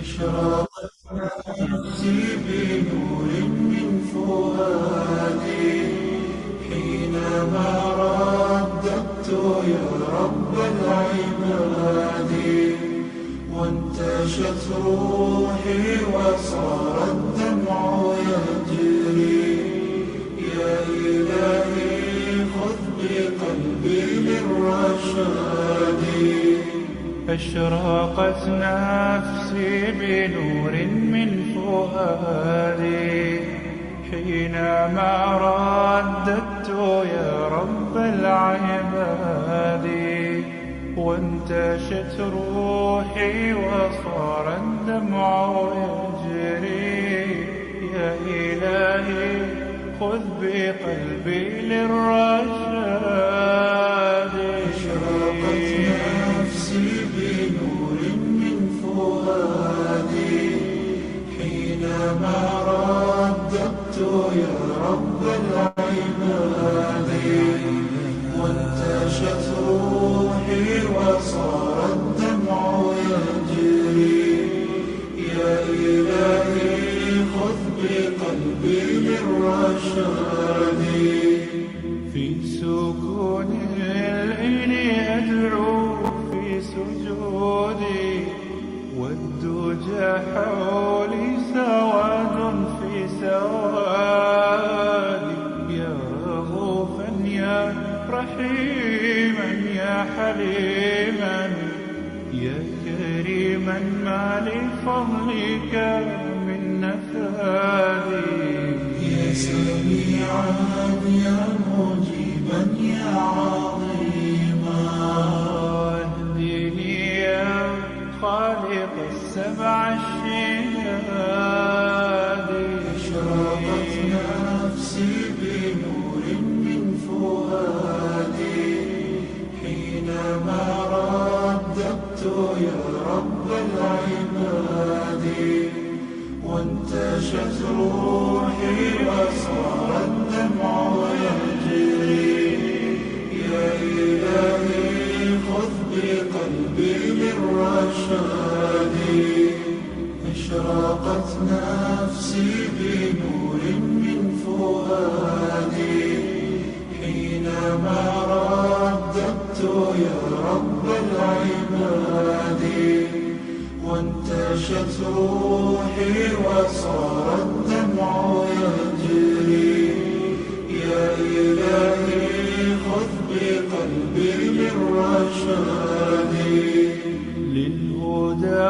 أشرقت نفسي بنور من فؤادي حينما رددت يا رب العباد، وانتشت روحي وصار الدمع يجري. يا إلهي خذ بقلبي للرشاد. أشرقت نفسي بنور من فؤادي حينما رددت يا رب العباد، وانتشت روحي وصار الدمع يجري. يا إلهي خذ بقلبي للرشاد. أشرقت نفسي بنور من فؤادي حينما رددت يا رب العباد، وانتشت روحي وصار الدمع يجري. يا إلهي خذ بقلبي للرشاد. في سكون الليل أدعو في سجودي، والدجى حولي سواد في سوادي. يا رؤوفا يا رحيما يا حليما يا كريما ما لفضلك من نفادي. يا سميعا يا مجيبا يا عظيما اهدني يا خالق السبع الشهاد. أشرقت نفسي بنور من فؤادي حينما رددت يا رب العباد، وانتشت روحي وصار الدمع يجري. يا إلهي خذ بقلبي للرشاد. أشرقت نفسي بنور من فؤادي حينما رددت يا رب العباد، وانتشت روحي وصار الدمع يجري. يا إلهي خذ بقلبي للرشاد. للهدى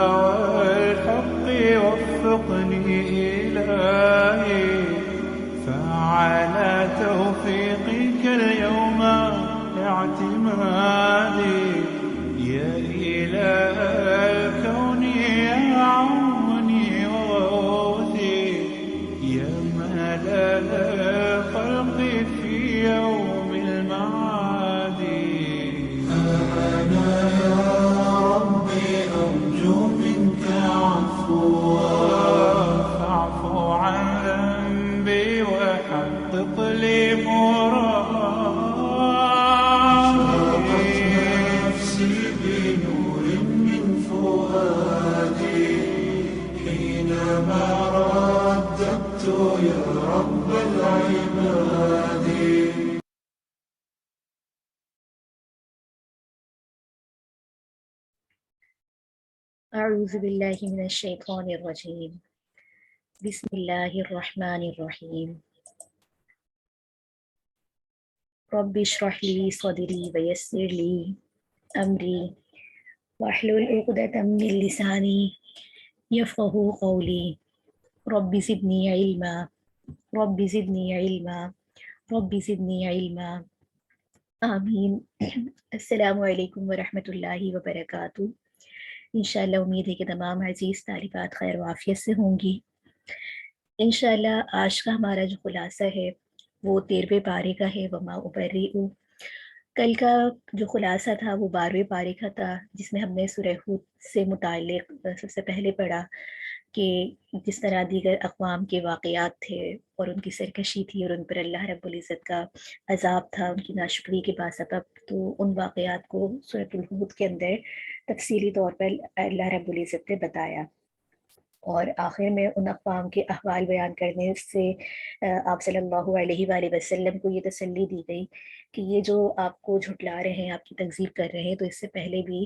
والحق وفقني إلهي، فعلى توفيقك اليوم اعتمادي. يا إله الكون يا عوني وغوثي، يا ملل الخلق في يوم المعاد. أنا يا ربي أرجو منك عفوا، فاعف عن ذنبي وحقق لي مرادي. نفسي بنور من فؤادي حينما رددت يا رب العباد. أعوذ بالله من الشيطان الرجيم. بسم الله الرحمن الرحيم. رب اشرح لي صدري ويسر لي أمري واحلل عقدة من لساني يفقه قولي. رب زدني علما، رب زدني علما، رب زدنی علما، آمین۔ السلام علیکم ورحمۃ اللہ وبرکاتہ۔ انشاءاللہ امید ہے کہ تمام عزیز طالبات خیر و عافیت سے ہوں گی۔ انشاءاللہ آج کا ہمارا جو خلاصہ ہے وہ 13ویں پارے کا ہے، وما ابرئ۔ کل کا جو خلاصہ تھا وہ 12ویں پارے کا تھا، جس میں ہم نے سورہ ہود سے متعلق سب سے پہلے پڑھا کہ جس طرح دیگر اقوام کے واقعات تھے اور ان کی سرکشی تھی اور ان پر اللہ رب العزت کا عذاب تھا ان کی ناشکری کے باسبب، تو ان واقعات کو سورۃ الہود کے اندر تفصیلی طور پر اللہ رب العزت نے بتایا۔ اور آخر میں ان اقوام کے احوال بیان کرنے سے آپ صلی اللہ علیہ وآلہ وسلم کو یہ تسلی دی گئی کہ یہ جو آپ کو جھٹلا رہے ہیں، آپ کی تکذیب کر رہے ہیں، تو اس سے پہلے بھی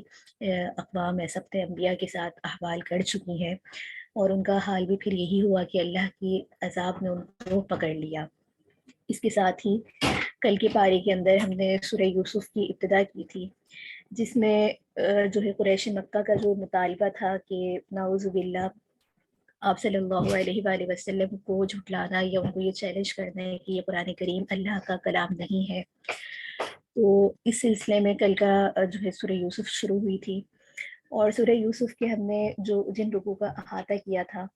اقوام سبت انبیاء کے ساتھ احوال کر چکی ہیں، اور ان کا حال بھی پھر یہی ہوا کہ اللہ کی عذاب نے ان کو پکڑ لیا۔ اس کے ساتھ ہی کل کے پارے کے اندر ہم نے سورہ یوسف کی ابتدا کی تھی، جس میں جو ہے قریش مکہ کا جو مطالبہ تھا کہ نعوذ باللہ آپ صلی اللہ علیہ وآلہ وسلم کو جھٹلانا یا ان کو یہ چیلنج کرنا ہے کہ یہ قرآن کریم اللہ کا کلام نہیں ہے۔ تو اس سلسلے میں کل کا جو ہے سورہ یوسف شروع ہوئی تھی، اور سورہ یوسف کے ہم نے جن رکوع کا احاطہ کیا تھا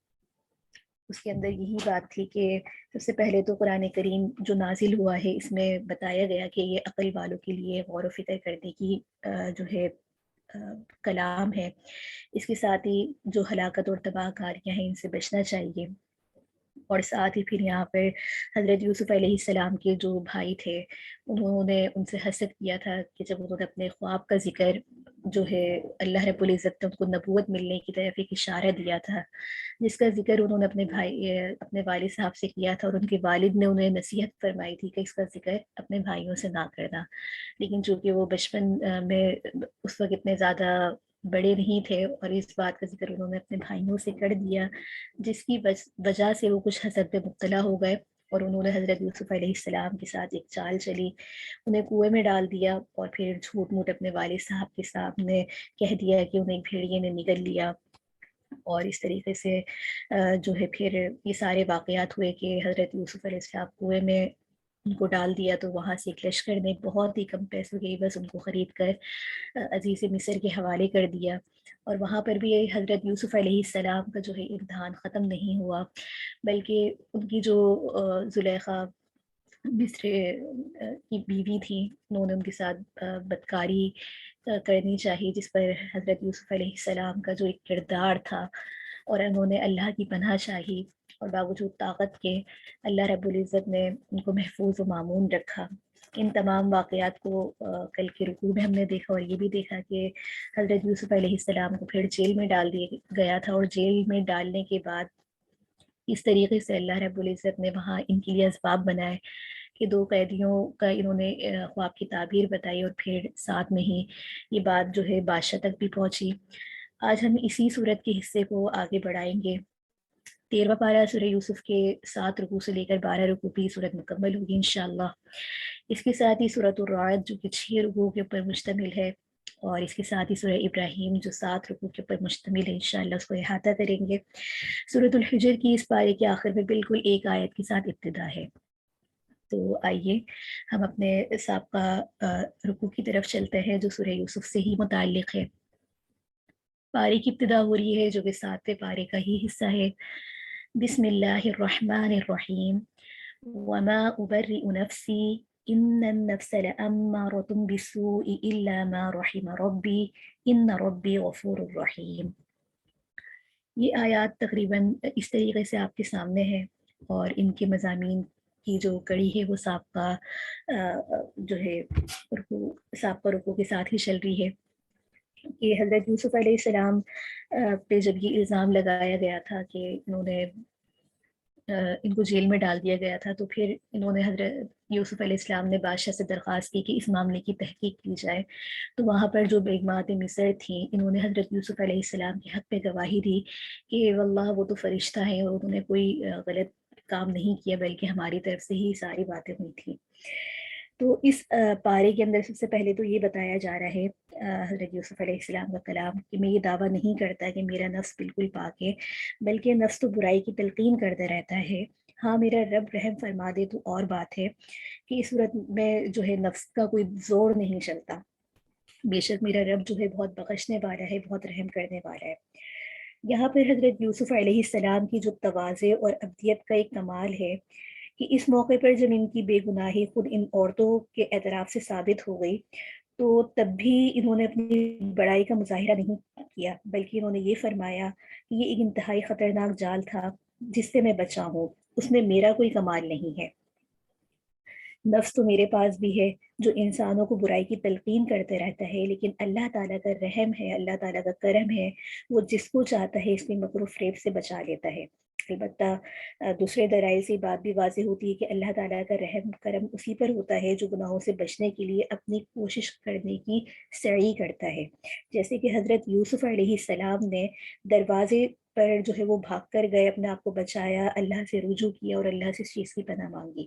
اس کے اندر یہی بات تھی کہ سب سے پہلے تو قرآن کریم جو نازل ہوا ہے اس میں بتایا گیا کہ یہ عقل والوں کے لیے غور و فکر کرنے کی جو ہے کلام ہے، اس کے ساتھ ہی جو ہلاکت اور تباہ کاریاں ہیں ان سے بچنا چاہیے، اور ساتھ ہی پھر یہاں پر حضرت یوسف علیہ السلام کے جو بھائی تھے انہوں نے ان سے حسد کیا تھا کہ جب انہوں نے اپنے خواب کا ذکر جو ہے اللہ رب العزت نے ان کو نبوت ملنے کی طرف ایک اشارہ دیا تھا، جس کا ذکر انہوں نے اپنے والد صاحب سے کیا تھا، اور ان کے والد نے انہیں نصیحت فرمائی تھی کہ اس کا ذکر اپنے بھائیوں سے نہ کرنا، لیکن چونکہ وہ بچپن میں اس وقت اتنے زیادہ بڑے نہیں تھے اور اس بات کا ذکر انہوں نے اپنے بھائیوں سے کر دیا، جس کی وجہ سے وہ کچھ حسد میں مبتلا ہو گئے، اور انہوں نے حضرت یوسف علیہ السلام کے ساتھ ایک چال چلی، انہیں کنویں میں ڈال دیا، اور پھر جھوٹ موٹ اپنے والد صاحب کے سامنے کہہ دیا کہ انہیں بھیڑیے نے نگل لیا، اور اس طریقے سے جو ہے پھر یہ سارے واقعات ہوئے کہ حضرت یوسف علیہ السلام کنویں میں ان کو ڈال دیا، تو وہاں سے ایک لشکر نے بہت ہی کم پیسوں کے بس ان کو خرید کر عزیز مصر کے حوالے کر دیا، اور وہاں پر بھی حضرت یوسف علیہ السلام کا جو ہے امتحان ختم نہیں ہوا، بلکہ ان کی جو زلیخا مصر کی بیوی تھی، انہوں نے ان کے ساتھ بدکاری کرنی چاہی، جس پر حضرت یوسف علیہ السلام کا جو ایک کردار تھا، اور انہوں نے اللہ کی پناہ چاہی، اور باوجود طاقت کے اللہ رب العزت نے ان کو محفوظ و معمون رکھا۔ ان تمام واقعات کو کل کے رکوع میں ہم نے دیکھا، اور یہ بھی دیکھا کہ حضرت یوسف علیہ السلام کو پھر جیل میں ڈال دیا گیا تھا، اور جیل میں ڈالنے کے بعد اس طریقے سے اللہ رب العزت نے وہاں ان کے لیے اسباب بنائے کہ 2 قیدیوں کا انہوں نے خواب کی تعبیر بتائی، اور پھر ساتھ میں ہی یہ بات جو ہے بادشاہ تک بھی پہنچی۔ آج ہم اسی صورت کے حصے کو آگے بڑھائیں گے۔ 13واں پارہ سورہ یوسف کے 7 رکوع سے لے کر 12 رکوع کی صورت مکمل ہوگی انشاءاللہ۔ اس کے ساتھ ہی سورۃ الرعد جو کہ 6 رکوع کے اوپر مشتمل ہے، اور اس کے ساتھ ہی سورہ ابراہیم جو 7 رکوع کے اوپر مشتمل ہے، انشاءاللہ اس کو احاطہ کریں گے۔ سورۃ الحجر کی اس پارے کے آخر میں بالکل ایک آیت کے ساتھ ابتدا ہے، تو آئیے ہم اپنے سابقہ رکوع کی طرف چلتے ہیں جو سورہ یوسف سے ہی متعلق ہے۔ پارے کی ابتدا ہو رہی ہے جو کہ 7ویں پارے کا ہی حصہ ہے۔ بسم اللہ الرحمن الرحیم وما ابرئ نفسی ان النفس لامارۃ بالسوء الا ما رحم ربی ان ربی غفور رحیم۔ یہ آیات تقریباً اس طریقے سے آپ کے سامنے ہے، اور ان کے مضامین کی جو کڑی ہے وہ سابقہ جو ہے سابقہ رکوع کے ساتھ ہی چل رہی ہے کہ حضرت یوسف علیہ السلام پہ جب یہ الزام لگایا گیا تھا کہ انہوں نے ان کو جیل میں ڈال دیا گیا تھا، تو پھر انہوں نے حضرت یوسف علیہ السلام نے بادشاہ سے درخواست کی کہ اس معاملے کی تحقیق کی جائے، تو وہاں پر جو بیگمات مصر تھیں انہوں نے حضرت یوسف علیہ السلام کے حق پہ گواہی دی کہ واللہ وہ تو فرشتہ ہیں، اور انہوں نے کوئی غلط کام نہیں کیا بلکہ ہماری طرف سے ہی ساری باتیں ہوئی تھیں۔ تو اس پارے کے اندر سب سے پہلے تو یہ بتایا جا رہا ہے حضرت یوسف علیہ السلام کا کلام کہ میں یہ دعویٰ نہیں کرتا کہ میرا نفس بالکل پاک ہے، بلکہ نفس تو برائی کی تلقین کرتا رہتا ہے، ہاں میرا رب رحم فرما دے تو اور بات ہے کہ اس صورت میں جو ہے نفس کا کوئی زور نہیں چلتا، بے شک میرا رب جو ہے بہت بخشنے والا ہے، بہت رحم کرنے والا ہے۔ یہاں پر حضرت یوسف علیہ السلام کی جو تواضع اور ابدیت کا ایک کمال ہے کہ اس موقع پر جب ان کی بے گناہی خود ان عورتوں کے اعتراف سے ثابت ہو گئی، تو تب بھی انہوں نے اپنی بڑائی کا مظاہرہ نہیں کیا، بلکہ انہوں نے یہ فرمایا کہ یہ ایک انتہائی خطرناک جال تھا جس سے میں بچا ہوں، اس میں میرا کوئی کمال نہیں ہے۔ نفس تو میرے پاس بھی ہے جو انسانوں کو برائی کی تلقین کرتے رہتا ہے، لیکن اللہ تعالیٰ کا رحم ہے، اللہ تعالیٰ کا کرم ہے، وہ جس کو چاہتا ہے اس میں مکر و فریب سے بچا لیتا ہے۔ البتہ دوسرے دلائل سے بات بھی واضح ہوتی ہے کہ اللہ تعالیٰ کا رحم کرم اسی پر ہوتا ہے جو گناہوں سے بچنے کے لیے اپنی کوشش کرنے کی سعی کرتا ہے، جیسے کہ حضرت یوسف علیہ السلام نے دروازے پر جو ہے وہ بھاگ کر گئے، اپنے آپ کو بچایا، اللہ سے رجوع کیا اور اللہ سے اس چیز کی پناہ مانگی۔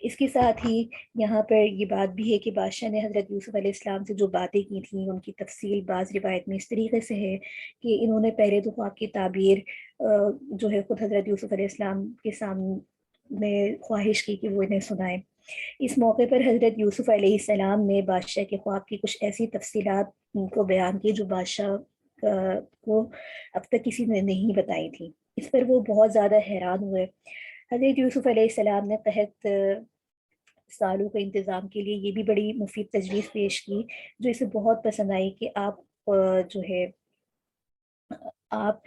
اس کے ساتھ ہی یہاں پر یہ بات بھی ہے کہ بادشاہ نے حضرت یوسف علیہ السلام سے جو باتیں کی تھیں ان کی تفصیل بعض روایت میں اس طریقے سے ہے کہ انہوں نے پہلے تو خواب کی تعبیر جو ہے خود حضرت یوسف علیہ السلام کے سامنے خواہش کی کہ وہ انہیں سنائیں۔ اس موقع پر حضرت یوسف علیہ السلام نے بادشاہ کے خواب کی کچھ ایسی تفصیلات کو بیان کی جو بادشاہ کو اب تک کسی نے نہیں بتائی تھی۔ اس پر وہ بہت زیادہ حیران ہوئے۔ حضرت یوسف علیہ السلام نے قحط سالوں کے انتظام کے لیے یہ بھی بڑی مفید تجویز پیش کی جو اسے بہت پسند آئی کہ آپ جو ہے آپ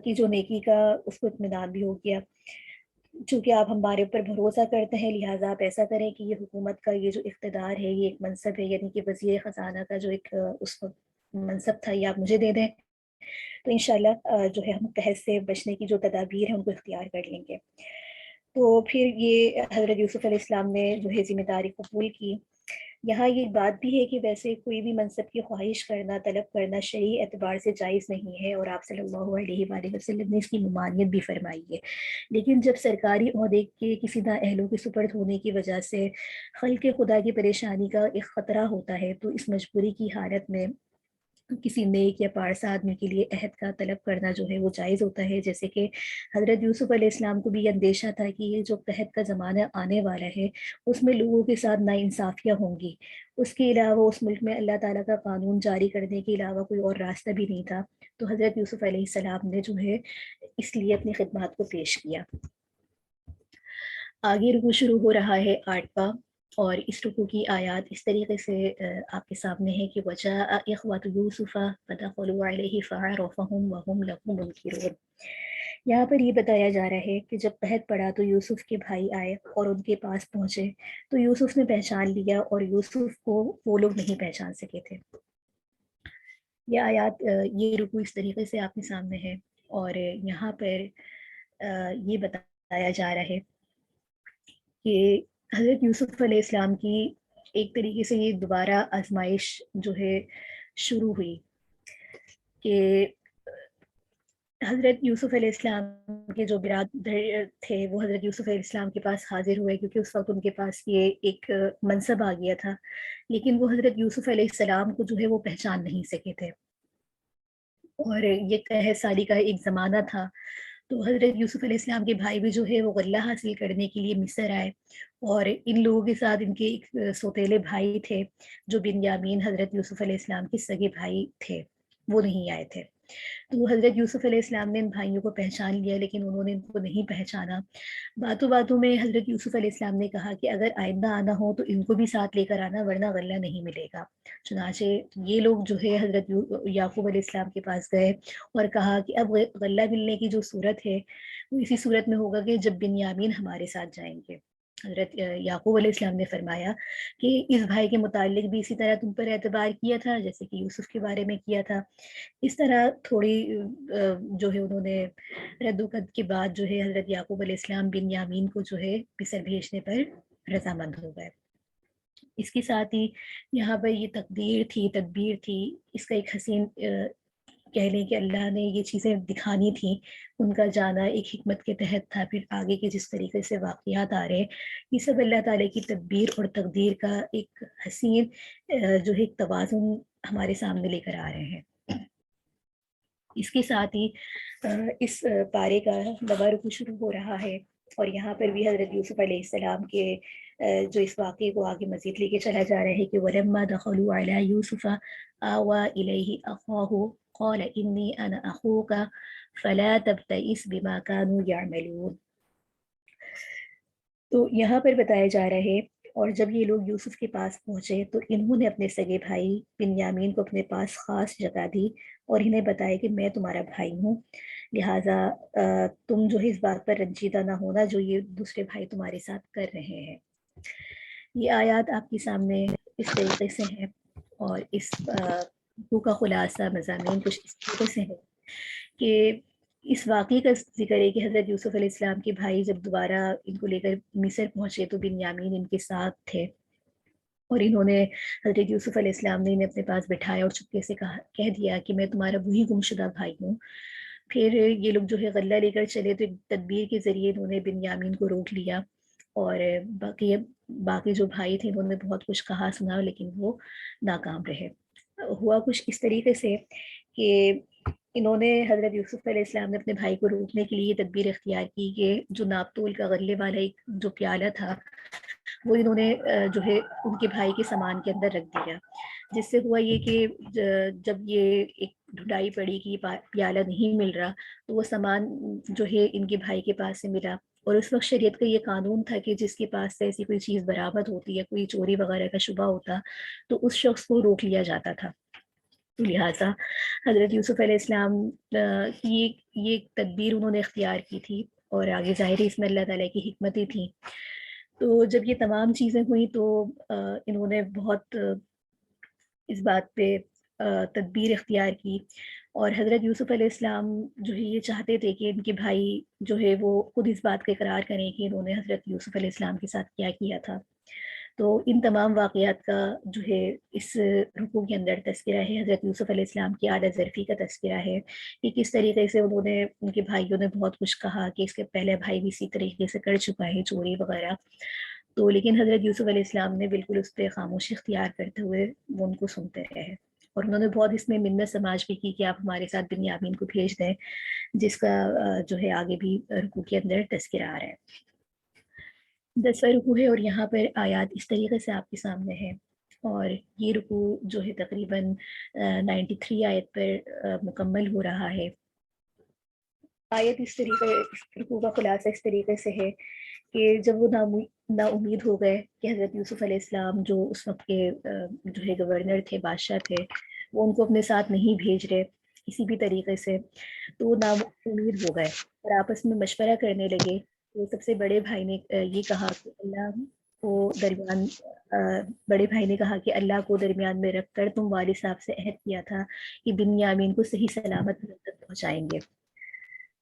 کی جو نیکی کا اس کو اطمینان بھی ہو گیا، چونکہ آپ ہمارے اوپر بھروسہ کرتے ہیں، لہٰذا آپ ایسا کریں کہ یہ حکومت کا یہ جو اقتدار ہے، یہ ایک منصب ہے، یعنی کہ وزیر خزانہ کا جو ایک اس وقت منصب تھا، یہ آپ مجھے دے دیں، تو انشاءاللہ جو ہے ہم قحط سے بچنے کی جو تدابیر ہیں ان کو اختیار کر لیں گے۔ تو پھر یہ حضرت یوسف علیہ السلام نے جو ہے ذمہ داری قبول کی۔ یہاں یہ بات بھی ہے کہ ویسے کوئی بھی منصب کی خواہش کرنا، طلب کرنا شرعی اعتبار سے جائز نہیں ہے، اور آپ صلی اللہ علیہ وآلہ وسلم نے اس کی ممانعت بھی فرمائی ہے، لیکن جب سرکاری عہدے کے کسی نااہلوں کے سپرد ہونے کی وجہ سے خلق خدا کی پریشانی کا ایک خطرہ ہوتا ہے تو اس مجبوری کی حالت میں کسی نیک یا پارسا آدمی کے لیے عہد کا طلب کرنا جو ہے وہ جائز ہوتا ہے، جیسے کہ حضرت یوسف علیہ السلام کو بھی یہ اندیشہ تھا کہ یہ جو قحط کا زمانہ آنے والا ہے اس میں لوگوں کے ساتھ ناانصافیاں ہوں گی، اس کے علاوہ اس ملک میں اللہ تعالیٰ کا قانون جاری کرنے کے علاوہ کوئی اور راستہ بھی نہیں تھا، تو حضرت یوسف علیہ السلام نے جو ہے اس لیے اپنی خدمات کو پیش کیا۔ آگے رکوع شروع ہو رہا ہے 8واں، اور اس رکوع کی آیات اس طریقے سے آپ کے سامنے ہے کہ وَجَاءَ إِخْوَةُ يُوسُفَ فَدَخَلُوا عَلَيْهِ فَعَرَفَهُمْ وَهُمْ لَهُ مُنْكِرُونَ۔ یہاں پر یہ بتایا جا رہا ہے کہ جب قحط پڑا تو یوسف کے بھائی آئے اور ان کے پاس پہنچے تو یوسف نے پہچان لیا اور یوسف کو وہ لوگ نہیں پہچان سکے تھے۔ یہ آیات یہ رکوع اس طریقے سے آپ کے سامنے ہے، اور یہاں پر یہ بتایا جا رہا ہے کہ حضرت یوسف علیہ السلام کی ایک طریقے سے یہ دوبارہ آزمائش جو ہے شروع ہوئی کہ حضرت یوسف علیہ السلام کے جو برادر تھے وہ حضرت یوسف علیہ السلام کے پاس حاضر ہوئے، کیونکہ اس وقت ان کے پاس یہ ایک منصب آ گیا تھا، لیکن وہ حضرت یوسف علیہ السلام کو جو ہے وہ پہچان نہیں سکے تھے، اور یہ قحط سالی کا ایک زمانہ تھا، تو حضرت یوسف علیہ السلام کے بھائی بھی جو ہے وہ غلہ حاصل کرنے کے لیے مصر آئے، اور ان لوگوں کے ساتھ ان کے ایک سوتیلے بھائی تھے جو بنیامین حضرت یوسف علیہ السلام کے سگے بھائی تھے، وہ نہیں آئے تھے، تو حضرت یوسف علیہ السلام نے ان بھائیوں کو پہچان لیا لیکن انہوں نے ان کو نہیں پہچانا۔ باتوں باتوں میں حضرت یوسف علیہ السلام نے کہا کہ اگر آئندہ آنا ہو تو ان کو بھی ساتھ لے کر آنا، ورنہ غلہ نہیں ملے گا۔ چنانچہ یہ لوگ جو ہے حضرت یعقوب علیہ السلام کے پاس گئے اور کہا کہ اب غلہ ملنے کی جو صورت ہے وہ اسی صورت میں ہوگا کہ جب بنیامین ہمارے ساتھ جائیں گے۔ حضرت یعقوب علیہ السلام نے فرمایا کہ اس بھائی کے متعلق بھی اسی طرح تم پر اعتبار کیا تھا جیسے کہ یوسف کے بارے میں کیا تھا۔ اس طرح تھوڑی جو ہے انہوں نے رد و قد کے بعد جو ہے حضرت یعقوب علیہ السلام بنیامین کو جو ہے مصر بھیجنے پر رضامند ہو گئے۔ اس کے ساتھ ہی یہاں پر یہ تقدیر تھی، تدبیر تھی، اس کا ایک حسین کہہ لیں کہ اللہ نے یہ چیزیں دکھانی تھیں، ان کا جانا ایک حکمت کے تحت تھا، پھر آگے کے جس طریقے سے واقعات آ رہے ہیں یہ سب اللہ تعالیٰ کی تدبیر اور تقدیر کا ایک حسین جو ہے ایک توازن ہمارے سامنے لے کر آ رہے ہیں۔ اس کے ساتھ ہی اس پارے کا نواں رکوع شروع ہو رہا ہے، اور یہاں پر بھی حضرت یوسف علیہ السلام کے جو اس واقعے کو آگے مزید لے کے چلا جا رہا ہے کہ وَلَمَّا دَخَلُوا عَلَىٰ يُوسُفَ آوَىٰ إِلَيْهِ أَخَاهُ قَالَ إِنِّي أَنَا أَخُوكَ فَلَا تَبْتَئِسْ بِمَا كَانُوا يَعْمَلُونَ۔ تو یہاں پر بتایا جا رہا ہے، اور جب یہ لوگ یوسف کے پاس پہنچے تو انہوں نے اپنے سگے بھائی بنیامین کو اپنے پاس خاص جگہ دی اور انہیں بتایا کہ میں تمہارا بھائی ہوں، لہٰذا تم جو ہے اس بات پر رنجیدہ نہ ہونا جو یہ دوسرے بھائی تمہارے ساتھ کر رہے ہیں۔ یہ آیات آپ کے سامنے اس طریقے سے ہیں، اور اس رکوع کا خلاصہ مضامین کچھ اس طریقے سے ہے کہ اس واقعے کا ذکر ہے کہ حضرت یوسف علیہ السلام کے بھائی جب دوبارہ ان کو لے کر مصر پہنچے تو بنیامین ان کے ساتھ تھے، اور انہوں نے حضرت یوسف علیہ السلام نے انہیں اپنے پاس بٹھایا اور چپکے سے کہہ دیا کہ میں تمہارا وہی گمشدہ بھائی ہوں۔ پھر یہ لوگ جو ہے غلہ لے کر چلے تو ایک تدبیر کے ذریعے انہوں نے بنیامین کو روک لیا، اور باقی جو بھائی تھے انہوں نے بہت کچھ کہا سنا لیکن وہ ناکام رہے۔ ہوا کچھ اس طریقے سے کہ انہوں نے حضرت یوسف علیہ السلام نے اپنے بھائی کو روکنے کے لیے یہ تدبیر اختیار کی کہ جو ناپتول کا غلے والا ایک جو پیالہ تھا وہ انہوں نے جو ہے ان کے بھائی کے سامان کے اندر رکھ دیا، جس سے ہوا یہ کہ جب یہ ایک ڈھونڈائی پڑی کہ پیالہ نہیں مل رہا تو وہ سامان جو ہے ان کے بھائی کے پاس سے ملا، اور اس وقت شریعت کا یہ قانون تھا کہ جس کے پاس سے ایسی کوئی چیز برآمد ہوتی ہے، کوئی چوری وغیرہ کا شبہ ہوتا تو اس شخص کو روک لیا جاتا تھا۔ لہٰذا حضرت یوسف علیہ السلام یہ ایک تدبیر انہوں نے اختیار کی تھی، اور آگے ظاہر اس میں اللہ تعالیٰ کی حکمتیں تھیں۔ تو جب یہ تمام چیزیں ہوئیں تو انہوں نے بہت اس بات پہ تدبیر اختیار کی، اور حضرت یوسف علیہ السلام جو ہے یہ چاہتے تھے کہ ان کے بھائی جو ہے وہ خود اس بات کا اقرار کریں کہ انہوں نے حضرت یوسف علیہ السلام کے ساتھ کیا کیا تھا۔ تو ان تمام واقعات کا جو ہے اس رکوع کے اندر تذکرہ ہے، حضرت یوسف علیہ السلام کی اعلیٰ ظرفی کا تذکرہ ہے کہ کس طریقے سے انہوں نے ان کے بھائیوں نے بہت کچھ کہا کہ اس کے پہلے بھائی بھی اسی طریقے سے کر چکا ہے چوری وغیرہ، تو لیکن حضرت یوسف علیہ السلام نے بالکل اس پہ خاموشی اختیار کرتے ہوئے وہ ان کو سنتے رہے، اور انہوں نے بہت اس میں منت سماج بھی کی کہ آپ ہمارے ساتھ بنیامین کو بھیج دیں، جس کا جو ہے آگے بھی رکوع کے اندر تذکرہ آ رہا ہے۔ 10واں رکوع ہے اور یہاں پر آیات اس طریقے سے آپ کے سامنے ہے، اور یہ رکوع جو ہے تقریباً 93 آیت پر مکمل ہو رہا ہے۔ آیت اس رکوع کا خلاصہ اس طریقے سے ہے کہ جب وہ نا امید ہو گئے کہ حضرت یوسف علیہ السلام جو اس وقت کے جو ہے گورنر تھے، بادشاہ تھے، وہ ان کو اپنے ساتھ نہیں بھیج رہے کسی بھی طریقے سے، تو وہ نا امید ہو گئے اور آپس میں مشورہ کرنے لگے۔ تو سب سے بڑے بھائی نے یہ کہا کہ اللہ کو بڑے بھائی نے کہا کہ اللہ کو درمیان میں رکھ کر تم والد صاحب سے عہد کیا تھا کہ بنیامین کو صحیح سلامت تک پہنچائیں گے۔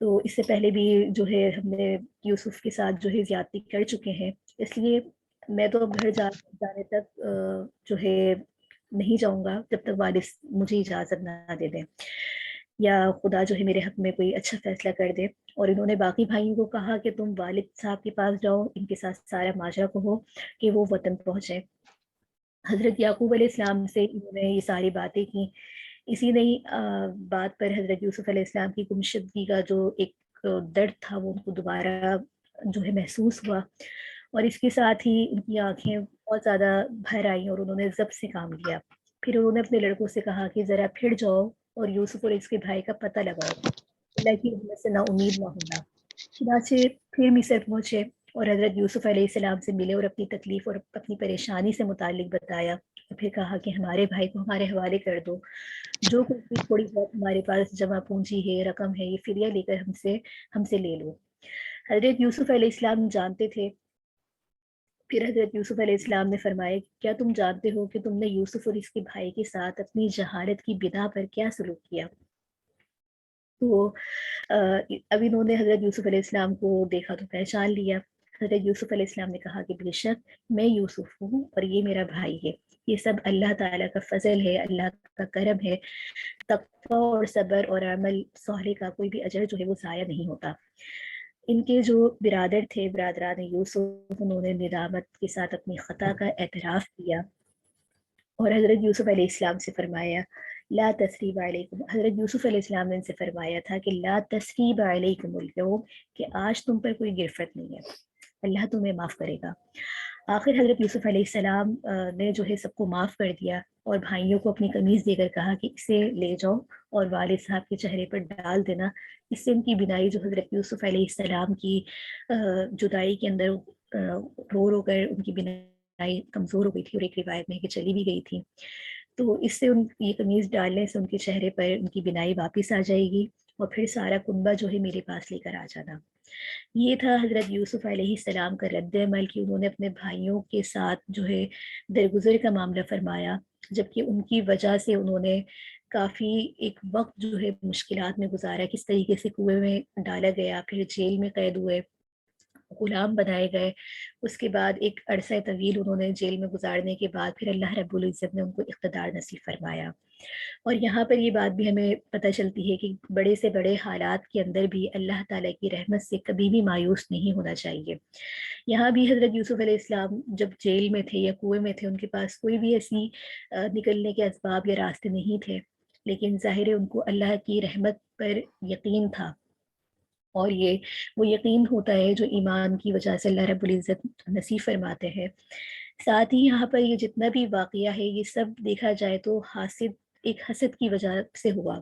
تو اس سے پہلے بھی جو ہے ہم نے یوسف کے ساتھ جو ہے زیادتی کر چکے ہیں، اس لیے میں تو اب گھر جانے تک جو ہے نہیں جاؤں گا جب تک والد مجھے اجازت نہ دے دیں، یا خدا جو ہے میرے حق میں کوئی اچھا فیصلہ کر دے۔ اور انہوں نے باقی بھائیوں کو کہا کہ تم والد صاحب کے پاس جاؤ، ان کے ساتھ سارا ماجرا کہو کہ وہ وطن پہنچے۔ حضرت یعقوب علیہ السلام سے انہوں نے یہ ساری باتیں کی۔ اسی نئی بات پر حضرت یوسف علیہ السلام کی گمشدگی کا جو ایک درد تھا وہ ان کو دوبارہ جو ہے محسوس ہوا، اور اس کے ساتھ ہی ان کی آنکھیں بہت زیادہ بھر آئیں اور انہوں نے ضبط سے کام لیا۔ پھر انہوں نے اپنے لڑکوں سے کہا کہ ذرا پھر جاؤ اور یوسف اور اس کے بھائی کا پتہ لگاؤ، اللہ کی رحمت سے نا امید نہ ہونا۔ چنانچہ پھر مصر پہنچے اور حضرت یوسف علیہ السلام سے ملے اور اپنی تکلیف اور اپنی پریشانی سے متعلق بتایا، اور پھر کہا کہ ہمارے بھائی کو ہمارے حوالے کر دو، جو کچھ بھی تھوڑی بہت ہمارے پاس جمع پونجی ہے، رقم ہے، یہ فدیہ لے کر ہم سے لے لو۔ حضرت یوسف علیہ السلام جانتے تھے۔ پھر حضرت یوسف علیہ السلام نے فرمایا کیا تم جانتے ہو کہ تم نے یوسف اور اس کے بھائی کے ساتھ اپنی جہالت کی بنا پر کیا سلوک کیا؟ تو اب انہوں نے حضرت یوسف علیہ السلام کو دیکھا تو پہچان لیا۔ حضرت یوسف علیہ السلام نے کہا کہ بے شک میں یوسف ہوں اور یہ میرا بھائی ہے، یہ سب اللہ تعالیٰ کا فضل ہے، اللہ کا کرم ہے، تقویٰ اور صبر اور عمل صالح کا کوئی بھی اجر جو ہے وہ ضائع نہیں ہوتا۔ ان کے جو برادر تھے، برادران یوسف، انہوں نے ندامت کے ساتھ اپنی خطا کا اعتراف کیا اور حضرت یوسف علیہ السلام سے فرمایا لا تثریب علیکم، حضرت یوسف علیہ السلام نے ان سے فرمایا تھا کہ لا تثریب علیکم اليوم، کہ آج تم پر کوئی گرفت نہیں ہے، اللہ تمہیں معاف کرے گا۔ آخر حضرت یوسف علیہ السلام نے جو ہے سب کو معاف کر دیا اور بھائیوں کو اپنی قمیض دے کر کہا کہ اسے لے جاؤ اور والد صاحب کے چہرے پر ڈال دینا، اس سے ان کی بینائی جو حضرت یوسف علیہ السلام کی جدائی کے اندر رو رو کر ان کی بینائی کمزور ہو گئی تھی، اور ایک روایت میں کہ چلی بھی گئی تھی، تو اس سے یہ قمیض ڈالنے سے ان کے چہرے پر ان کی بینائی واپس آ جائے گی اور پھر سارا کنبہ جو ہے میرے پاس لے کر آ جانا۔ یہ تھا حضرت یوسف علیہ السلام کا رد عمل کہ انہوں نے اپنے بھائیوں کے ساتھ جو ہے درگزر کا معاملہ فرمایا، جبکہ ان کی وجہ سے انہوں نے کافی ایک وقت جو ہے مشکلات میں گزارا، کس طریقے سے کنویں میں ڈالا گیا، پھر جیل میں قید ہوئے، غلام بنائے گئے، اس کے بعد ایک عرصہ طویل انہوں نے جیل میں گزارنے کے بعد پھر اللہ رب العزت نے ان کو اقتدار نصیب فرمایا۔ اور یہاں پر یہ بات بھی ہمیں پتہ چلتی ہے کہ بڑے سے بڑے حالات کے اندر بھی اللہ تعالیٰ کی رحمت سے کبھی بھی مایوس نہیں ہونا چاہیے۔ یہاں بھی حضرت یوسف علیہ السلام جب جیل میں تھے یا کنویں میں تھے، ان کے پاس کوئی بھی ایسی نکلنے کے اسباب یا راستے نہیں تھے، لیکن ظاہر ہے ان کو اللہ کی رحمت پر یقین تھا، اور یہ وہ یقین ہوتا ہے جو ایمان کی وجہ سے اللہ رب العزت نصیب فرماتے ہیں۔ ساتھ ہی یہاں پر یہ جتنا بھی واقعہ ہے، یہ سب دیکھا جائے تو ایک حسد کی وجہ سے ہوا،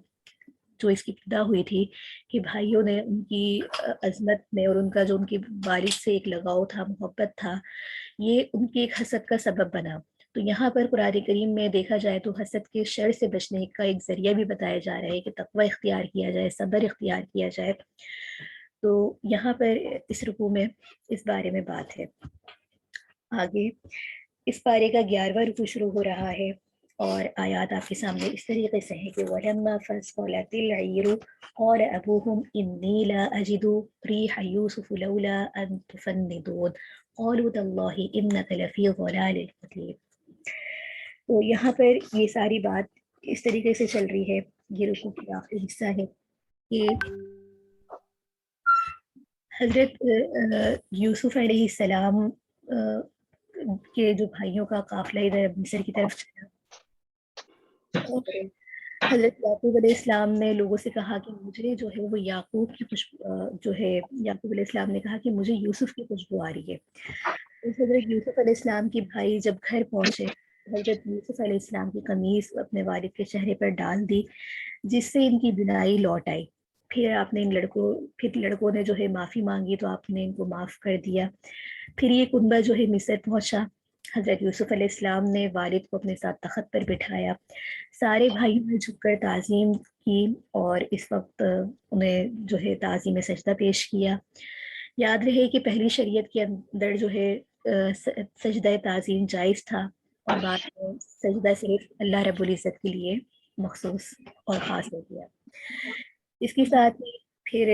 جو اس کی ابتدا ہوئی تھی کہ بھائیوں نے ان کی عظمت میں اور ان کا جو ان کے والد سے ایک لگاؤ تھا، محبت تھا، یہ ان کے ایک حسد کا سبب بنا۔ تو یہاں پر قرآن کریم میں دیکھا جائے تو حسد کے شر سے بچنے کا ایک ذریعہ بھی بتایا جا رہا ہے کہ تقوی اختیار کیا جائے، صبر اختیار کیا جائے۔ تو یہاں پر اس رکوع میں اس بارے میں بات ہے۔ آگے اس پارے کا 11واں رکوع شروع ہو رہا ہے، اور آیات آپ کے سامنے اس طریقے سے ہے کہ وَلَمَّا فَصَلَتِ الْعِيرُ قَالَ أَبُوهُمْ إِنِّي لَا أَجِدُ رِيحَ يُوسُفَ لَوْلَا أَن تُفَنِّدُونِ قَالُوا تَاللَّهِ إِنَّكَ لَفِي ضَلَالٍ مُبِينٍ۔ تو یہاں پر یہ ساری بات اس طریقے سے چل رہی ہے، یہ رکوع کا آخری حصہ ہے کہ حضرت یوسف علیہ السلام کے جو بھائیوں کا قافلہ ادھر مصر کی طرف چلا، اور حضرت یعقوب علیہ السلام نے لوگوں سے کہا کہ مجھے جو ہے وہ یعقوب کی جو ہے یعقوب علیہ السلام نے کہا کہ مجھے یوسف کی خوشبو آ رہی ہے۔ حضرت یوسف علیہ السلام کے بھائی جب گھر پہنچے، حضرت یوسف علیہ السلام کی قمیض اپنے والد کے چہرے پر ڈال دی، جس سے ان کی بینائی لوٹ آئی۔ پھر آپ نے لڑکوں نے جو ہے معافی مانگی تو آپ نے ان کو معاف کر دیا۔ پھر یہ کنبہ جو ہے مصر پہنچا، حضرت یوسف علیہ السلام نے والد کو اپنے ساتھ تخت پر بٹھایا، سارے بھائیوں نے جھک کر تعظیم کی، اور اس وقت انہیں جو ہے تعظیم سجدہ پیش کیا۔ یاد رہے کہ پہلی شریعت کے اندر جو ہے سجدہ تعظیم جائز تھا، اور بعد میں سجدہ صرف اللہ رب العزت کے لیے مخصوص اور خاص ہو گیا۔ اس کے ساتھ ہی پھر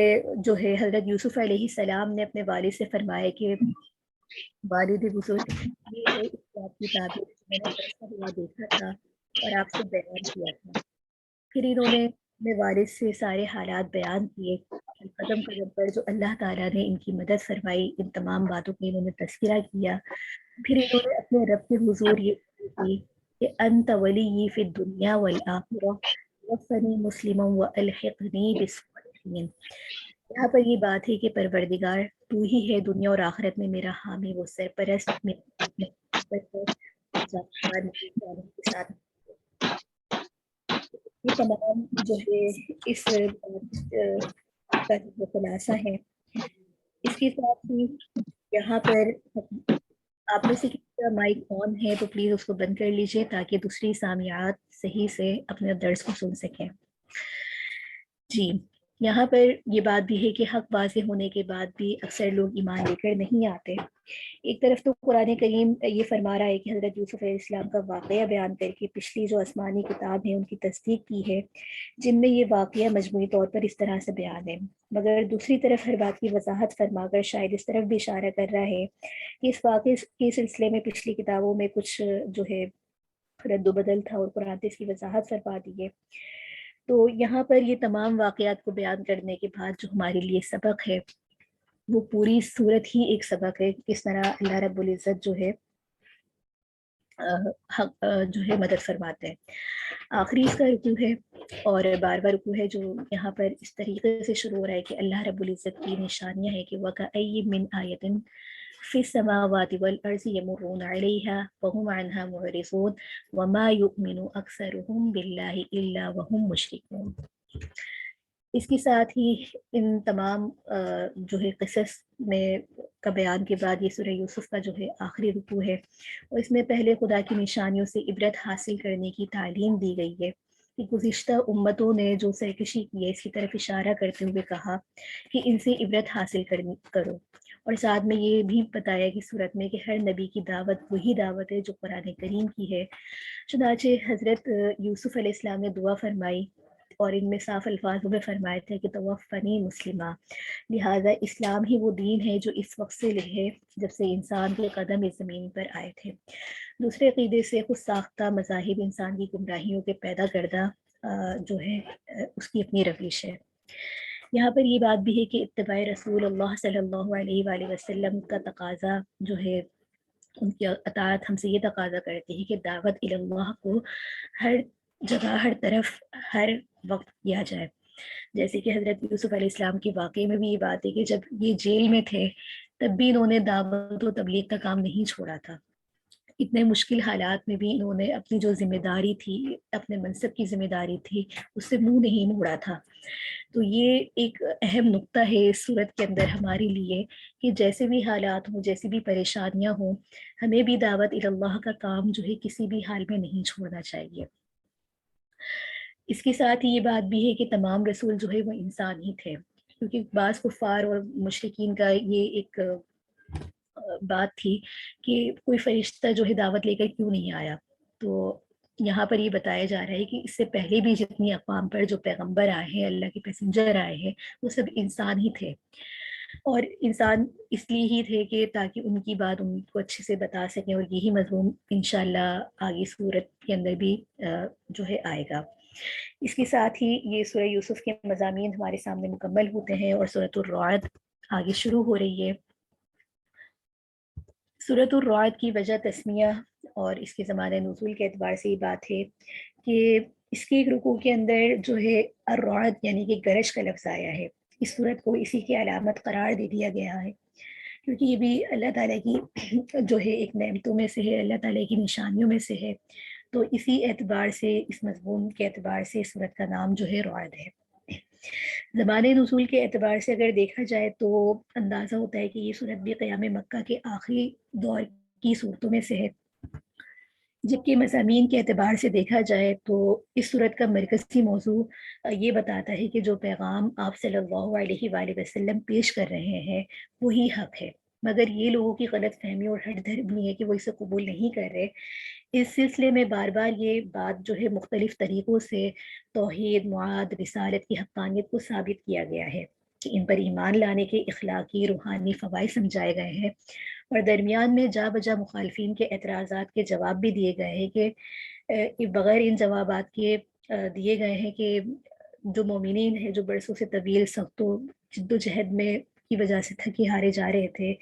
جو ہے حضرت یوسف علیہ السلام نے اپنے والد سے فرمایا کہ والد بزرگ، یہ ہے اس بات کی تعبیر جو میں نے ایسا ہوا دیکھا تھا اور آپ سے بیان کیا تھا۔ پھر انہوں نے اپنے والد سے سارے حالات بیان کیے، قدم قدم پر جو اللہ تعالیٰ نے ان کی مدد فرمائی، ان تمام باتوں کا انہوں نے تذکرہ کیا۔ پھر انہوں نے اپنے رب کے حضور یہ کی کہ انت ولی فی الدنیا والآخرہ توفنی مسلما والحقنی بالصالحین۔ یہاں پر یہ بات ہے کہ پروردگار تو ہی ہے دنیا اور آخرت میں میرا حامی و سرپرست، کے ساتھ۔ یہ تمام جو ہے اس کا جو خلاصہ ہے۔ اس کے ساتھ ہی یہاں پر آپ میں سے کسی کا مائک آن ہے تو پلیز اس کو بند کر لیجئے تاکہ دوسری سامعات صحیح سے اپنے درس کو سن سکیں۔ جی، یہاں پر یہ بات بھی ہے کہ حق واضح ہونے کے بعد بھی اکثر لوگ ایمان لے کر نہیں آتے۔ ایک طرف تو قرآن کریم یہ فرما رہا ہے کہ حضرت یوسف علیہ السلام کا واقعہ بیان کر کے پچھلی جو آسمانی کتاب ہے ان کی تصدیق کی ہے، جن میں یہ واقعہ مجموعی طور پر اس طرح سے بیان ہے، مگر دوسری طرف ہر بات کی وضاحت فرما کر شاید اس طرف بھی اشارہ کر رہا ہے کہ اس واقعے کے سلسلے میں پچھلی کتابوں میں کچھ جو ہے رد و بدل تھا، اور قرآن اس کی وضاحت فرما دی ہے۔ تو یہاں پر یہ تمام واقعات کو بیان کرنے کے بعد جو ہمارے لیے سبق ہے، وہ پوری صورت ہی ایک سبق ہے، کس طرح اللہ رب العزت جو ہے مدد فرماتے ہیں۔ آخری اس کا رکوع ہے اور 12واں رکوع ہے، جو یہاں پر اس طریقے سے شروع ہو رہا ہے کہ اللہ رب العزت کی نشانیاں ہیں کہ وَكَأَيٍّ مِّنْ آیَةٍ فِي السَّمَاوَاتِ وَالْأَرْضِ يَمُرُّونَ عَلَيْهَا وَهُمْ عَنْهَا مُعْرِضُونَ وَمَا يُؤْمِنُ أَكْثَرُهُم بِاللَّهِ إِلَّا وَهُم مُشْرِكُونَ۔ اس کے ساتھ ہی ان تمام جو ہے قصص میں کا بیان کے بعد یہ سورہ یوسف کا جو ہے آخری رکوع ہے، اور اس میں پہلے خدا کی نشانیوں سے عبرت حاصل کرنے کی تعلیم دی گئی ہے، کہ گزشتہ امتوں نے جو سرکشی کی ہے، اس کی طرف اشارہ کرتے ہوئے کہا کہ ان سے عبرت حاصل کرو، اور ساتھ میں یہ بھی بتایا کہ صورت میں کہ ہر نبی کی دعوت وہی دعوت ہے جو قرآن کریم کی ہے۔ چنانچہ حضرت یوسف علیہ السلام نے دعا فرمائی اور ان میں صاف الفاظوں میں فرمایا تھا کہ توفنی مسلمہ، لہٰذا اسلام ہی وہ دین ہے جو اس وقت سے ہے جب سے انسان کے قدم اس زمین پر آئے تھے۔ دوسرے عقیدے سے خود ساختہ مذاہب انسان کی گمراہیوں کے پیدا کردہ جو ہے اس کی اپنی روش ہے۔ یہاں پر یہ بات بھی ہے کہ اتباع رسول اللہ صلی اللہ علیہ وآلہ وسلم کا تقاضا جو ہے، ان کی اطاعت ہم سے یہ تقاضا کرتی ہے کہ دعوت اللہ کو ہر جگہ، ہر طرف، ہر وقت کیا جائے۔ جیسے کہ حضرت یوسف علیہ السلام کے واقعے میں بھی یہ بات ہے کہ جب یہ جیل میں تھے تب بھی انہوں نے دعوت و تبلیغ کا کام نہیں چھوڑا تھا۔ اتنے مشکل حالات میں بھی انہوں نے اپنی جو ذمہ داری تھی، اپنے منصب کی ذمہ داری تھی، اس سے منہ نہیں موڑا تھا۔ تو یہ ایک اہم نقطہ ہے اس صورت کے اندر ہمارے لیے کہ جیسے بھی حالات ہوں، جیسی بھی پریشانیاں ہوں، ہمیں بھی دعوت اللہ کا کام جو ہے کسی بھی حال میں نہیں چھوڑنا چاہیے۔ اس کے ساتھ ہی یہ بات بھی ہے کہ تمام رسول جو ہے وہ انسان ہی تھے، کیونکہ بعض کفار اور مشرکین کا یہ ایک بات تھی کہ کوئی فرشتہ جو ہے دعوت لے کر کیوں نہیں آیا۔ تو یہاں پر یہ بتایا جا رہا ہے کہ اس سے پہلے بھی جتنی اقوام پر جو پیغمبر آئے ہیں، اللہ کے پیسنجر آئے ہیں، وہ سب انسان ہی تھے، اور انسان اس لیے ہی تھے کہ تاکہ ان کی بات ان کو اچھے سے بتا سکیں، اور یہی مضمون انشاءاللہ آگے صورت کے اندر بھی جو ہے آئے گا۔ اس کے ساتھ ہی یہ سورہ یوسف کے مضامین ہمارے سامنے مکمل ہوتے ہیں اور سورۃ الرعد آگے شروع ہو رہی ہے۔ سورۃ الرعد کی وجہ تسمیہ اور اس کے زمانہ نزول کے اعتبار سے یہ بات ہے کہ اس کے ایک رکوع کے اندر جو ہے الرعد یعنی کہ گرج کا لفظ آیا ہے۔ اس صورت کو اسی کی علامت قرار دے دیا گیا ہے، کیونکہ یہ بھی اللہ تعالیٰ کی جو ہے ایک نعمتوں میں سے ہے، اللہ تعالیٰ کی نشانیوں میں سے ہے۔ تو اسی اعتبار سے، اس مضمون کے اعتبار سے صورت کا نام جو ہے رعد ہے۔ زمانے نزول کے اعتبار سے اگر دیکھا جائے تو اندازہ ہوتا ہے کہ یہ صورت بھی قیام مکہ کے آخری دور کی صورتوں میں سے ہے، جبکہ مضامین کے اعتبار سے دیکھا جائے تو اس صورت کا مرکزی موضوع یہ بتاتا ہے کہ جو پیغام آپ صلی اللہ علیہ وآلہ وسلم پیش کر رہے ہیں وہی حق ہے، مگر یہ لوگوں کی غلط فہمی اور ہٹ دھرمی ہے کہ وہ اسے قبول نہیں کر رہے۔ اس سلسلے میں بار بار یہ بات جو ہے مختلف طریقوں سے توحید، معاد، رسالت کی حقانیت کو ثابت کیا گیا ہے کہ ان پر ایمان لانے کے اخلاقی روحانی فوائد سمجھائے گئے ہیں، اور درمیان میں جا بجا مخالفین کے اعتراضات کے جواب بھی دیے گئے ہیں کہ بغیر ان جوابات کے دیے گئے ہیں کہ جو مومنین ہیں جو برسوں سے طویل سخت و جد و جہد میں کی وجہ سے تھکے ہارے جا رہے تھے،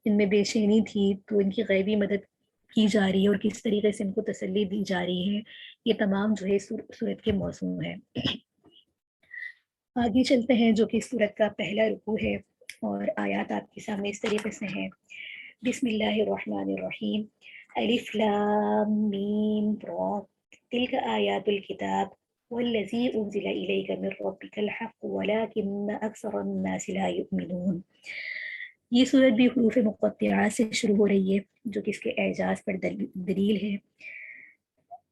ان میں بے چینی تھی، تو ان کی غیبی مدد کی جا رہی ہے اور کس طریقے سے ان کو تسلی دی جا رہی ہے، یہ تمام جو ہے صورت کے موضوع ہیں۔ آگے چلتے ہیں جو کہ صورت کا پہلا رکوع ہے، اور آیات آپ کے سامنے اس طریقے سے ہیں۔ بسم اللہ الرحمن الرحیم، الف لام میم را، تلک آیات الکتاب والذی انزل الیک من ربک الحق ولکن اکثر الناس لا یؤمنون۔ یہ صورت بھی حروف مقطعات سے شروع ہو رہی ہے، جو کہ اس کے اعجاز پر دلیل ہے۔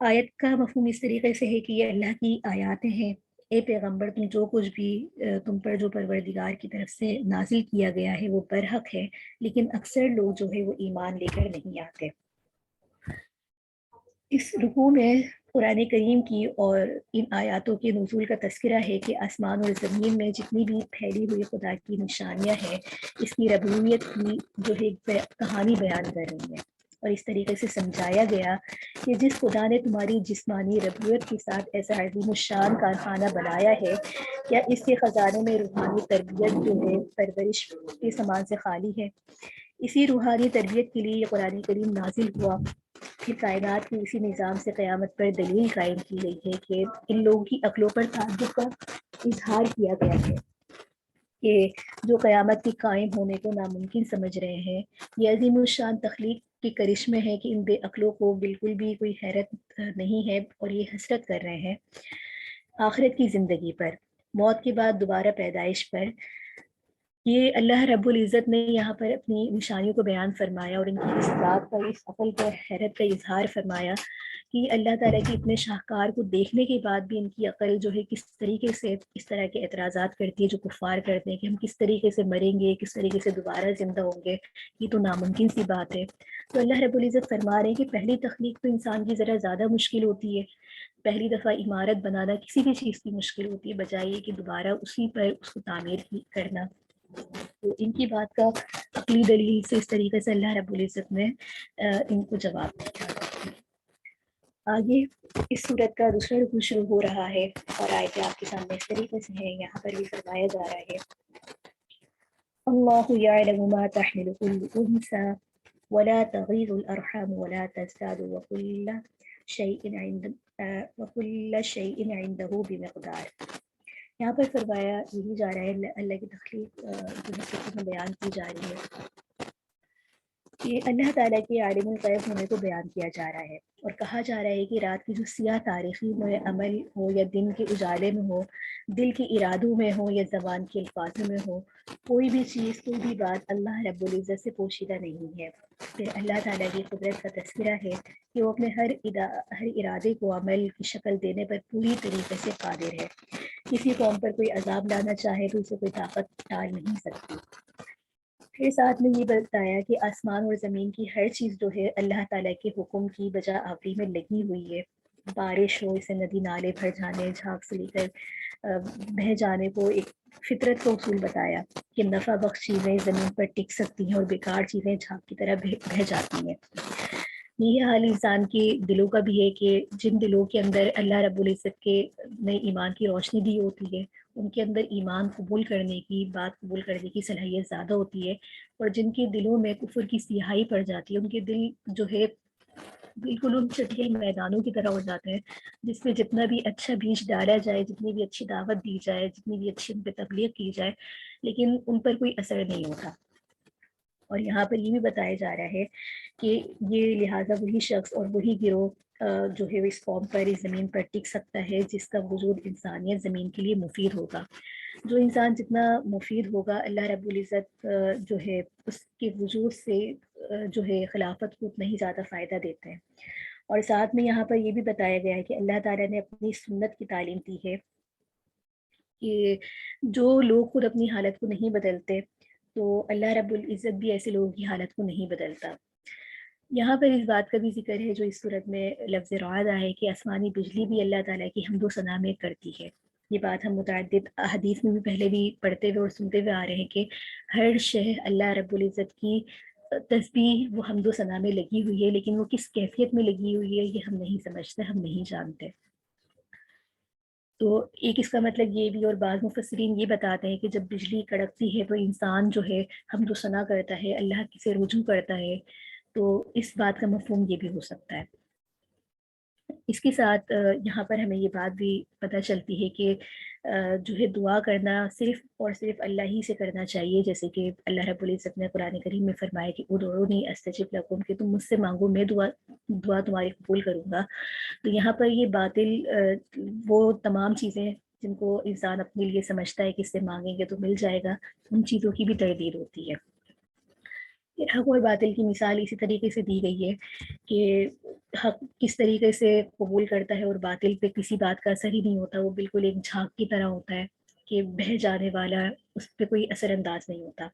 آیت کا مفہوم اس طریقے سے ہے کہ یہ اللہ کی آیاتیں ہیں، اے پیغمبر تم جو کچھ بھی تم پر جو پروردگار کی طرف سے نازل کیا گیا ہے وہ برحق ہے، لیکن اکثر لوگ جو ہے وہ ایمان لے کر نہیں آتے۔ اس رکوع میں قرآن کریم کی اور ان آیاتوں کے نزول کا تذکرہ ہے کہ آسمان اور زمین میں جتنی بھی پھیلی ہوئی خدا کی نشانیاں ہیں، اس کی ربوبیت کی جو ہے کہانی بیان کر رہی ہے، اور اس طریقے سے سمجھایا گیا کہ جس خدا نے تمہاری جسمانی ربوبیت کے ساتھ ایسا عظیم الشان کارخانہ بنایا ہے، کیا اس کے خزانے میں روحانی تربیت جو ہے پرورش کے سامان سے خالی ہے؟ اسی روحانی تربیت کے لیے یہ قرآن کریم نازل ہوا۔ پھر کائنات کے اسی نظام سے قیامت پر دلیل قائم کی گئی ہے کہ ان لوگوں کی عقلوں پر تعجب کا اظہار کیا گیا ہے کہ جو قیامت کے قائم ہونے کو ناممکن سمجھ رہے ہیں، یہ عظیم الشان تخلیق کے کرشمے ہے کہ ان بے عقلوں کو بالکل بھی کوئی حیرت نہیں ہے، اور یہ حسرت کر رہے ہیں آخرت کی زندگی پر، موت کے بعد دوبارہ پیدائش پر۔ یہ اللہ رب العزت نے یہاں پر اپنی نشانیوں کو بیان فرمایا اور ان کی اس بات پر، اس عقل پر حیرت کا اظہار فرمایا کہ اللہ تعالیٰ کی اتنے شاہکار کو دیکھنے کے بعد بھی ان کی عقل جو ہے کس طریقے سے اس طرح کے اعتراضات کرتی ہے جو کفار کرتے ہیں کہ ہم کس طریقے سے مریں گے، کس طریقے سے دوبارہ زندہ ہوں گے، یہ تو ناممکن سی بات ہے۔ تو اللہ رب العزت فرما رہے ہیں کہ پہلی تخلیق تو انسان کی ذرا زیادہ مشکل ہوتی ہے، پہلی دفعہ عمارت بنانا کسی بھی چیز کی مشکل ہوتی ہے، بجائے کہ دوبارہ اسی پر اس کو تعمیر کرنا۔ تو ان کی بات کا عقلی دلیل سے اس طریقے سے اللہ رب العزت نے ان کو جواب دیا۔ آگے اس صورت کا دوسرا رکوع شروع ہو رہا ہے اور آیتیں آپ کے سامنے اس طریقے سے ہیں۔ یہاں پر بھی فرمایا جا رہا ہے اللہ یعلم ما تحمل كل انثى ولا تغيض الارحام ولا تزداد وكل شيء عنده بمقدار۔ یہاں پر فرمایا یہی جا رہا ہے، اللہ کی تخلیق جو ہے بیان کی جا رہی ہے کہ اللہ تعالیٰ کے عالم الغیب ہونے کو بیان کیا جا رہا ہے، اور کہا جا رہا ہے کہ رات کی جو سیاہ تاریخی میں عمل ہو یا دن کے اجالے میں ہو، دل کے ارادوں میں ہو یا زبان کے الفاظوں میں ہو، کوئی بھی چیز، کوئی بھی بات اللہ رب العزت سے پوشیدہ نہیں ہے۔ پھر اللہ تعالیٰ کی قدرت کا تذکرہ ہے کہ وہ اپنے ہر ارادے کو عمل کی شکل دینے پر پوری طریقے سے قادر ہے۔ کسی قوم پر کوئی عذاب لانا چاہے تو اسے کوئی طاقت ٹال نہیں سکتی۔ پھر ساتھ میں یہ بتایا کہ آسمان اور زمین کی ہر چیز جو ہے اللہ تعالیٰ کے حکم کی بجا آوری میں لگی ہوئی ہے۔ بارش ہو، اسے ندی نالے بھر جانے، جھاگ سے لے کر بہہ جانے کو ایک فطرت کا اصول بتایا کہ نفع بخش چیزیں زمین پر ٹک سکتی ہیں اور بیکار چیزیں جھاگ کی طرح بہہ جاتی ہیں۔ یہ حال انسان کے دلوں کا بھی ہے کہ جن دلوں کے اندر اللہ رب العزت کے نے ایمان کی روشنی دی ہوتی ہے، ان کے اندر ایمان قبول کرنے کی، بات قبول کرنے کی صلاحیت زیادہ ہوتی ہے، اور جن کے دلوں میں کفر کی سیاہی پڑ جاتی ہے، ان کے دل جو ہے بالکل ان چٹیل میدانوں کی طرح ہو جاتے ہیں، جس میں جتنا بھی اچھا بیج ڈالا جائے، جتنی بھی اچھی دعوت دی جائے، جتنی بھی اچھی ان پہ تبلیغ کی جائے، لیکن ان پر کوئی اثر نہیں ہوتا۔ اور یہاں پر یہ بھی بتایا جا رہا ہے کہ یہ لہٰذا وہی شخص اور وہی گروہ جو ہے اس قوم پر، اس زمین پر ٹک سکتا ہے جس کا وجود انسانیت زمین کے لیے مفید ہوگا۔ جو انسان جتنا مفید ہوگا، اللہ رب العزت جو ہے اس کے وجود سے جو ہے خلافت کو اتنا ہی زیادہ فائدہ دیتے ہیں۔ اور ساتھ میں یہاں پر یہ بھی بتایا گیا ہے کہ اللہ تعالیٰ نے اپنی سنت کی تعلیم دی ہے کہ جو لوگ خود اپنی حالت کو نہیں بدلتے، تو اللہ رب العزت بھی ایسے لوگوں کی حالت کو نہیں بدلتا۔ یہاں پر اس بات کا بھی ذکر ہے جو اس صورت میں لفظ رعد ہے کہ آسمانی بجلی بھی اللہ تعالیٰ کی حمد و ثنا میں کرتی ہے۔ یہ بات ہم متعدد احادیث میں بھی پہلے بھی پڑھتے ہوئے اور سنتے ہوئے آ رہے ہیں کہ ہر شے اللہ رب العزت کی تسبیح وہ حمد و ثنا میں لگی ہوئی ہے، لیکن وہ کس کیفیت میں لگی ہوئی ہے یہ ہم نہیں سمجھتے، ہم نہیں جانتے۔ تو ایک اس کا مطلب یہ بھی، اور بعض مفسرین یہ بتاتے ہیں کہ جب بجلی کڑکتی ہے تو انسان جو ہے حمد و ثنا کرتا ہے، اللہ سے رجوع کرتا ہے، تو اس بات کا مفہوم یہ بھی ہو سکتا ہے۔ اس کے ساتھ یہاں پر ہمیں یہ بات بھی پتہ چلتی ہے کہ جو ہے دعا کرنا صرف اور صرف اللہ ہی سے کرنا چاہیے، جیسے کہ اللہ رب العزت نے قرآن کریم میں فرمایا کہ ادعونی استجب لکم، کہ تم مجھ سے مانگو، میں دعا تمہاری قبول کروں گا۔ تو یہاں پر یہ باطل وہ تمام چیزیں جن کو انسان اپنے لیے سمجھتا ہے کہ اس سے مانگیں گے تو مل جائے گا، ان چیزوں کی بھی تردید ہوتی ہے۔ حق اور باطل کی مثال اسی طریقے سے دی گئی ہے کہ حق کس طریقے سے قبول کرتا ہے اور باطل پہ کسی بات کا اثر ہی نہیں ہوتا، وہ بالکل ایک جھاگ کی طرح ہوتا ہے کہ بہہ جانے والا، اس پہ کوئی اثر انداز نہیں ہوتا۔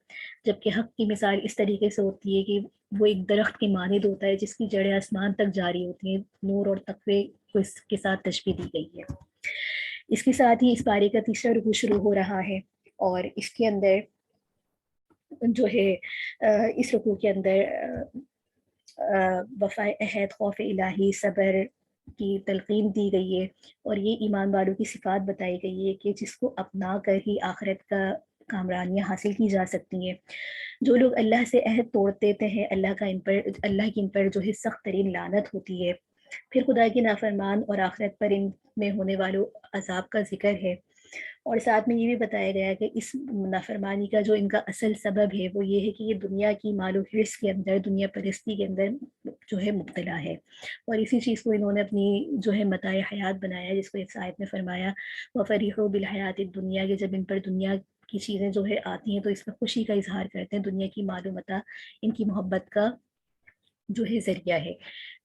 جبکہ حق کی مثال اس طریقے سے ہوتی ہے کہ وہ ایک درخت کے مانند ہوتا ہے جس کی جڑیں آسمان تک جاری ہوتی ہیں، نور اور تقوی کو اس کے ساتھ تشبیہ دی گئی ہے۔ اس کے ساتھ ہی اس پارے کا تیسرا رکوع شروع ہو رہا ہے، اور اس کے اندر جو ہے اس رکوع کے اندر وفا عہد، خوف الہی، صبر کی تلقین دی گئی ہے، اور یہ ایمان والوں کی صفات بتائی گئی ہے کہ جس کو اپنا کر ہی آخرت کا کامرانیاں حاصل کی جا سکتی ہیں۔ جو لوگ اللہ سے عہد توڑ دیتے ہیں، اللہ کی ان پر جو ہے سخت ترین لعنت ہوتی ہے۔ پھر خدا کی نافرمان اور آخرت پر ان میں ہونے والوں عذاب کا ذکر ہے، اور ساتھ میں یہ بھی بتایا گیا کہ اس نافرمانی کا جو ان کا اصل سبب ہے وہ یہ ہے کہ یہ دنیا کی مال و حرص کے اندر، دنیا پرستی کے اندر جو ہے مبتلا ہے، اور اسی چیز کو انہوں نے اپنی جو ہے متاع حیات بنایا، جس کو اس آیت میں فرمایا وَفَرِحُوا بِالْحَيَاةِ الدُّنْيَا، کہ جب ان پر دنیا کی چیزیں جو ہے آتی ہیں تو اس میں خوشی کا اظہار کرتے ہیں، دنیا کی مال و متاع ان کی محبت کا جو ہے ذریعہ ہے۔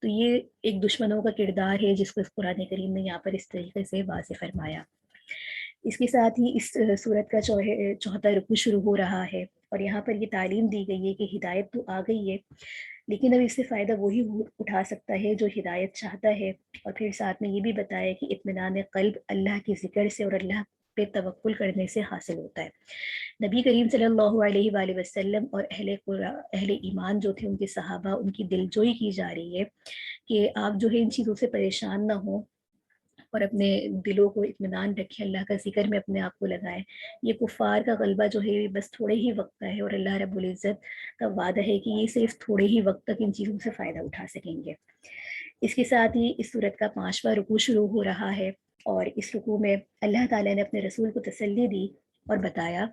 تو یہ ایک دشمنوں کا کردار ہے جس کو اس قرآن کریم نے یہاں پر اس طریقے سے واضح فرمایا۔ اس کے ساتھ ہی اس سورت کا چوتھا رکوع شروع ہو رہا ہے، اور یہاں پر یہ تعلیم دی گئی ہے کہ ہدایت تو آ گئی ہے، لیکن اب اس سے فائدہ وہی اٹھا سکتا ہے جو ہدایت چاہتا ہے، اور پھر ساتھ میں یہ بھی بتایا کہ اطمینان قلب اللہ کے ذکر سے اور اللہ پہ توکل کرنے سے حاصل ہوتا ہے۔ نبی کریم صلی اللہ علیہ وآلہ وسلم اور اہل ایمان جو تھے، ان کے صحابہ، ان کی دلجوئی کی جا رہی ہے کہ آپ جو ہے ان چیزوں سے پریشان نہ ہوں اور اپنے دلوں کو اطمینان رکھیں، اللہ کا ذکر میں اپنے آپ کو لگائیں۔ یہ کفار کا غلبہ جو ہے بس تھوڑے ہی وقت کا ہے، اور اللہ رب العزت کا وعدہ ہے کہ یہ صرف تھوڑے ہی وقت تک ان چیزوں سے فائدہ اٹھا سکیں گے۔ اس کے ساتھ ہی اس سورت کا 5واں رکوع شروع ہو رہا ہے، اور اس رکوع میں اللہ تعالیٰ نے اپنے رسول کو تسلی دی اور بتایا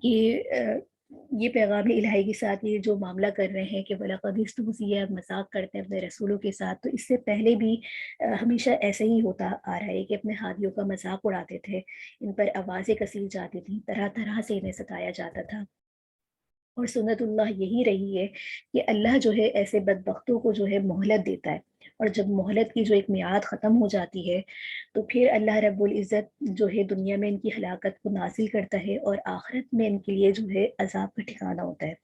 کہ یہ پیغام الہی کے ساتھ یہ جو معاملہ کر رہے ہیں کہ وَلَقَدِ اسْتُهْزِئَ، مذاق کرتے ہیں اپنے رسولوں کے ساتھ، تو اس سے پہلے بھی ہمیشہ ایسے ہی ہوتا آ رہا ہے کہ اپنے ہادیوں کا مذاق اڑاتے تھے، ان پر آوازیں کسی جاتی تھیں، طرح طرح سے انہیں ستایا جاتا تھا۔ اور سنت اللہ یہی رہی ہے کہ اللہ جو ہے ایسے بدبختوں کو جو ہے مہلت دیتا ہے، اور جب مہلت کی جو ایک میعاد ختم ہو جاتی ہے تو پھر اللہ رب العزت جو ہے دنیا میں ان کی ہلاکت کو نازل کرتا ہے، اور آخرت میں ان کے لیے جو ہے عذاب کا ٹھکانہ ہوتا ہے۔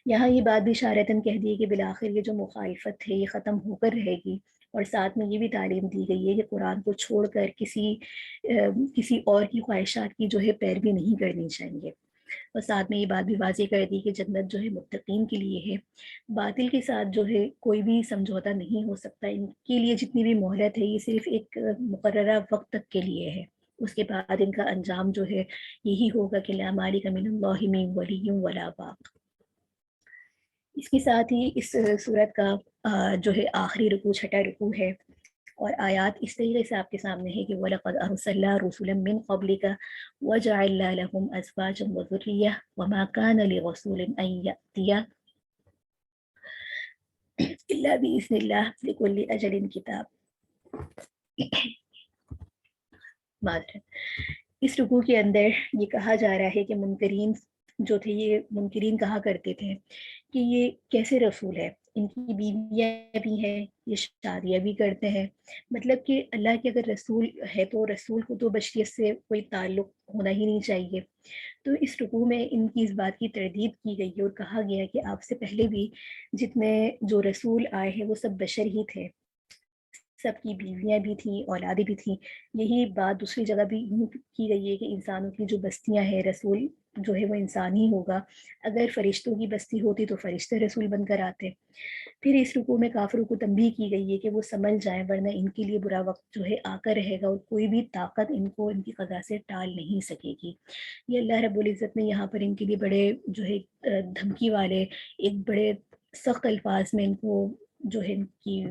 یہاں یہ بات بھی اشارتاً کہہ دی ہے کہ بالآخر یہ جو مخالفت ہے یہ ختم ہو کر رہے گی، اور ساتھ میں یہ بھی تعلیم دی گئی ہے کہ قرآن کو چھوڑ کر کسی اور کی خواہشات کی جو ہے پیروی نہیں کرنی چاہیے۔ اور ساتھ میں یہ بات بھی واضح کر دی کہ جنت جو ہے متقین کے لیے ہے، باطل کے ساتھ جو ہے کوئی بھی سمجھوتا نہیں ہو سکتا، ان کے لیے جتنی بھی مہلت ہے یہ صرف ایک مقررہ وقت تک کے لیے ہے، اس کے بعد ان کا انجام جو ہے یہی ہوگا کہ لا مالک من اللہ من ولی ولا واق۔ اس کے ساتھ ہی اس سورت کا جو ہے آخری رکوع، چھٹا رکوع ہے، اور آیات اس طریقے سے آپ کے سامنے ہے کہ وَلَقَدْ أَرْسَلْنَا رُسُلًا مِّن قَبْلِكَ وَجَعَلْنَا لَهُمْ أَزْوَاجًا وَذُرِّيَّةً وَمَا كَانَ لِرَسُولٍ أَن يَأْتِيَ إِلَّا بِإِذْنِ اللَّهِ لِكُلِّ أَجَلٍ كِتَابٌ۔ معذرت، اس رکوع کے اندر یہ کہا جا رہا ہے کہ منکرین جو تھے، یہ منکرین کہا کرتے تھے کہ یہ کیسے رسول ہے، ان کی بیویاں بھی ہیں، یہ شادیاں بھی کرتے ہیں، مطلب کہ اللہ کے اگر رسول ہے تو رسول کو تو بشریت سے کوئی تعلق ہونا ہی نہیں چاہیے۔ تو اس رکوع میں ان کی اس بات کی تردید کی گئی ہے، اور کہا گیا کہ آپ سے پہلے بھی جتنے جو رسول آئے ہیں وہ سب بشر ہی تھے، سب کی بیویاں بھی تھیں، اولادیں بھی تھیں۔ یہی بات دوسری جگہ بھی یوں کی گئی ہے کہ انسانوں کی جو بستیاں ہیں، رسول جو ہے وہ انسان ہی ہوگا، اگر فرشتوں کی بستی ہوتی تو فرشتے رسول بن کر آتے۔ پھر اس رکوع میں کافروں کو تنبیہ کی گئی ہے کہ وہ سمجھ جائیں، ورنہ ان کے لیے برا وقت جو ہے آ کر رہے گا، اور کوئی بھی طاقت ان کو ان کی قضا سے ٹال نہیں سکے گی۔ یہ اللہ رب العزت نے یہاں پر ان کے لیے بڑے جو ہے دھمکی والے، ایک بڑے سخت الفاظ میں ان کو جو ہے ان کی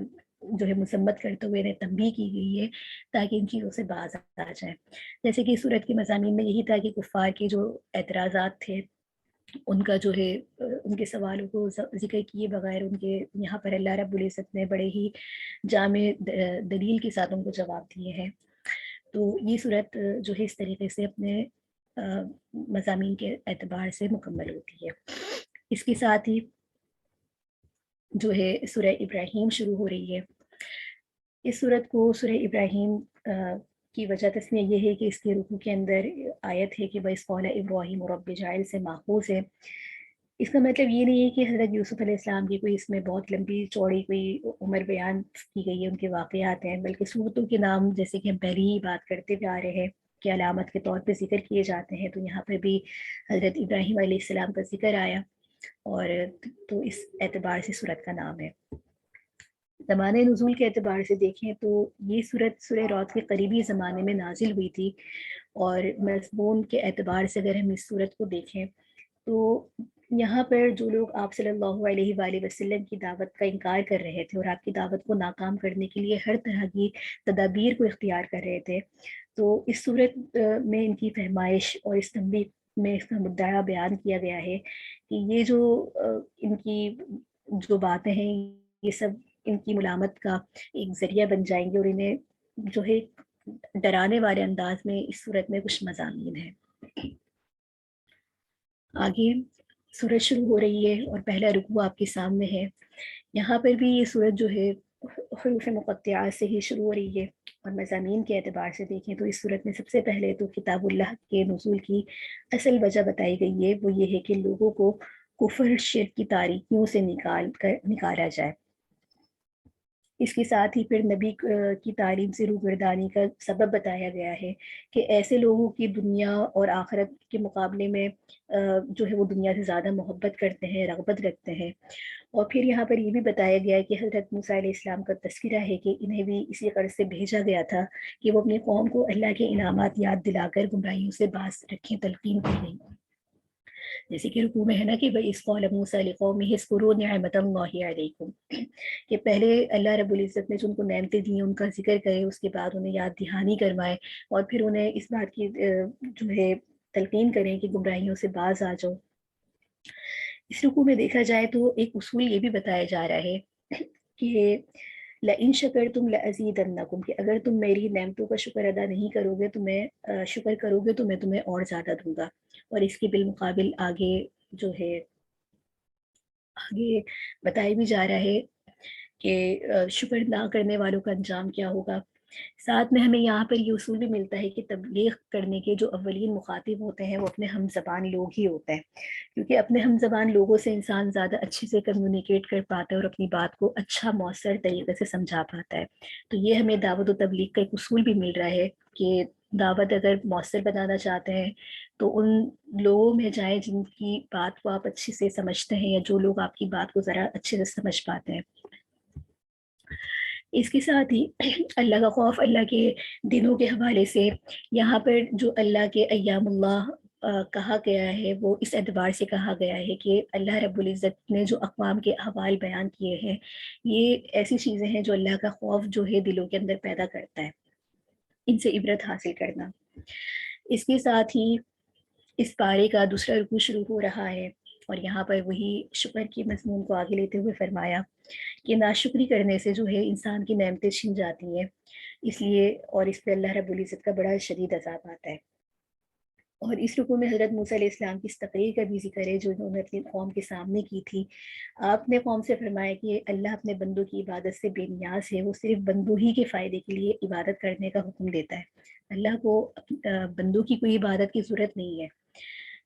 جو ہے مذمت کرتے ہوئے انہیں تنبیہ کی گئی ہے تاکہ ان چیزوں سے باز آ جائیں۔ جیسے کہ سورت کے مضامین میں یہی تھا کہ کفار کے جو اعتراضات تھے ان کا جو ہے ان کے سوالوں کو ذکر کیے بغیر ان کے یہاں پر اللہ رب العزت نے بڑے ہی جامع دلیل کے ساتھ ان کو جواب دیے ہیں۔ تو یہ صورت جو ہے اس طریقے سے اپنے مضامین کے اعتبار سے مکمل ہوتی ہے۔ اس کے ساتھ ہی جو ہے سورہ ابراہیم شروع ہو رہی ہے۔ اس صورت کو سورہ ابراہیم کی وجہ تسمیہ یہ ہے کہ اس کے رکوع کے اندر آیت ہے کہ وَإِذْ قَالَ إِبْرَاهِيمُ رَبِّ اجْعَلْ سے ماخوذ ہے۔ اس کا مطلب یہ نہیں ہے کہ حضرت یوسف علیہ السلام کی کوئی اس میں بہت لمبی چوڑی کوئی عمر بیان کی گئی ہے، ان کے واقعات ہیں، بلکہ صورتوں کے نام جیسے کہ ہم پہلی ہی بات کرتے ہوئے آ رہے ہیں کہ علامت کے طور پہ ذکر کیے جاتے ہیں، تو یہاں پر بھی حضرت ابراہیم علیہ السلام کا ذکر آیا، اور تو اس اعتبار سے سورت کا نام ہے۔ زمانے نزول کے اعتبار سے دیکھیں تو یہ سورت سورہ رعد کے قریبی زمانے میں نازل ہوئی تھی، اور مضمون کے اعتبار سے اگر ہم اس سورت کو دیکھیں تو یہاں پر جو لوگ آپ صلی اللہ علیہ وآلہ وسلم کی دعوت کا انکار کر رہے تھے اور آپ کی دعوت کو ناکام کرنے کے لیے ہر طرح کی تدابیر کو اختیار کر رہے تھے، تو اس صورت میں ان کی فرمائش اور اس تنبیہ میں اس کا مدعا بیان کیا گیا ہے کہ یہ جو ان کی جو باتیں ہیں یہ سب ان کی ملامت کا ایک ذریعہ بن جائیں گے، اور انہیں جو ہے ڈرانے والے انداز میں اس صورت میں کچھ مضامین ہیں۔ آگے سورج شروع ہو رہی ہے اور پہلا رکوع آپ کے سامنے ہے. یہاں پر بھی یہ سورج جو ہے حروف مقطعات سے ہی شروع ہو رہی ہے، اور مضامین کے اعتبار سے دیکھیں تو اس صورت میں سب سے پہلے تو کتاب اللہ کے نزول کی اصل وجہ بتائی گئی ہے، وہ یہ ہے کہ لوگوں کو کفر شرک کی تاریکیوں سے نکالا جائے. اس کے ساتھ ہی پھر نبی کی تعلیم سے روگردانی کا سبب بتایا گیا ہے کہ ایسے لوگوں کی دنیا اور آخرت کے مقابلے میں جو ہے وہ دنیا سے زیادہ محبت کرتے ہیں، رغبت رکھتے ہیں. اور پھر یہاں پر یہ بھی بتایا گیا ہے کہ حضرت موسیٰ علیہ السلام کا تذکرہ ہے کہ انہیں بھی اسی غرض سے بھیجا گیا تھا کہ وہ اپنی قوم کو اللہ کے انعامات یاد دلا کر گمراہیوں سے باز رکھیں، تلقین کی گئی. جیسے کہ رکوع میں ہے نا کہ وَإِذْ قَالَ مُوسَىٰ لِقَوْمِهِ اذْكُرُوا نِعْمَةَ اللَّهِ عَلَيْكُمْ، کہ پہلے اللہ رب العزت نے جو ان کو نعمتیں دی ان کا ذکر کرے، اس کے بعد انہیں یاد دہانی کروائے، اور پھر انہیں اس بات کی جو ہے تلقین کریں کہ گمراہیوں سے باز آ جاؤ. اس رکوع میں دیکھا جائے تو ایک اصول یہ بھی بتایا جا رہا ہے کہ لَإِن شَكَرْتُمْ لَأَزِيدَنَّكُمْ، کہ اگر تم میری نعمتوں کا شکر ادا نہیں کرو گے تو شکر کرو گے تو میں تمہیں اور زیادہ دوں گا. اور اس کے بالمقابل آگے جو ہے آگے بتایا بھی جا رہا ہے کہ شکر نہ کرنے والوں کا انجام کیا ہوگا. ساتھ میں ہمیں یہاں پر یہ اصول بھی ملتا ہے کہ تبلیغ کرنے کے جو اولین مخاطب ہوتے ہیں وہ اپنے ہم زبان لوگ ہی ہوتے ہیں، کیونکہ اپنے ہم زبان لوگوں سے انسان زیادہ اچھے سے کمیونیکیٹ کر پاتا ہے اور اپنی بات کو اچھا مؤثر طریقے سے سمجھا پاتا ہے. تو یہ ہمیں دعوت و تبلیغ کا ایک اصول بھی مل رہا ہے کہ دعوت اگر مؤثر بنانا چاہتے ہیں تو ان لوگوں میں جائیں جن کی بات کو آپ اچھے سے سمجھتے ہیں، یا جو لوگ آپ کی بات کو ذرا اچھے سے سمجھ پاتے ہیں. اس کے ساتھ ہی اللہ کا خوف، اللہ کے دنوں کے حوالے سے یہاں پر جو اللہ کے ایام اللہ کہا گیا ہے وہ اس اعتبار سے کہا گیا ہے کہ اللہ رب العزت نے جو اقوام کے احوال بیان کیے ہیں یہ ایسی چیزیں ہیں جو اللہ کا خوف جو ہے دلوں کے اندر پیدا کرتا ہے، ان سے عبرت حاصل کرنا. اس کے ساتھ ہی اس پارے کا دوسرا رکوع شروع ہو رہا ہے، اور یہاں پر وہی شکر کے مضمون کو آگے لیتے ہوئے فرمایا کہ ناشکری کرنے سے جو ہے انسان کی نعمتیں چھن جاتی ہیں، اس لیے اور اس پہ اللہ رب العزت کا بڑا شدید عذاب آتا ہے. اور اس رکوع میں حضرت موسیٰ علیہ السلام کی اس تقریر کا بھی ذکر ہے جو انہوں نے اپنی قوم کے سامنے کی تھی. آپ نے قوم سے فرمایا کہ اللہ اپنے بندوں کی عبادت سے بے نیاز ہے، وہ صرف بندوں ہی کے فائدے کے لیے عبادت کرنے کا حکم دیتا ہے. اللہ کو بندوں کی کوئی عبادت کی ضرورت نہیں ہے.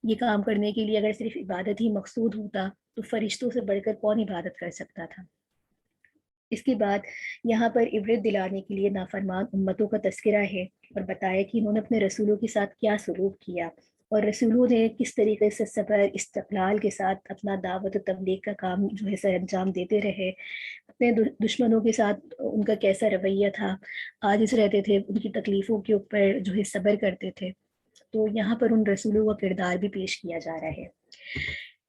یہ کام کرنے کے لیے اگر صرف عبادت ہی مقصود ہوتا تو فرشتوں سے بڑھ کر کون عبادت کر سکتا تھا. اس کے بعد یہاں پر عبرت دلانے کے لیے نافرمان امتوں کا تذکرہ ہے، اور بتایا کہ انہوں نے اپنے رسولوں کے ساتھ کیا سلوک کیا، اور رسولوں نے کس طریقے سے صبر استقلال کے ساتھ اپنا دعوت و تبلیغ کا کام جو ہے سر انجام دیتے رہے، اپنے دشمنوں کے ساتھ ان کا کیسا رویہ تھا، عاجز رہتے تھے، ان کی تکلیفوں کے اوپر جو ہے صبر کرتے تھے. تو یہاں پر ان رسولوں کا کردار بھی پیش کیا جا رہا ہے.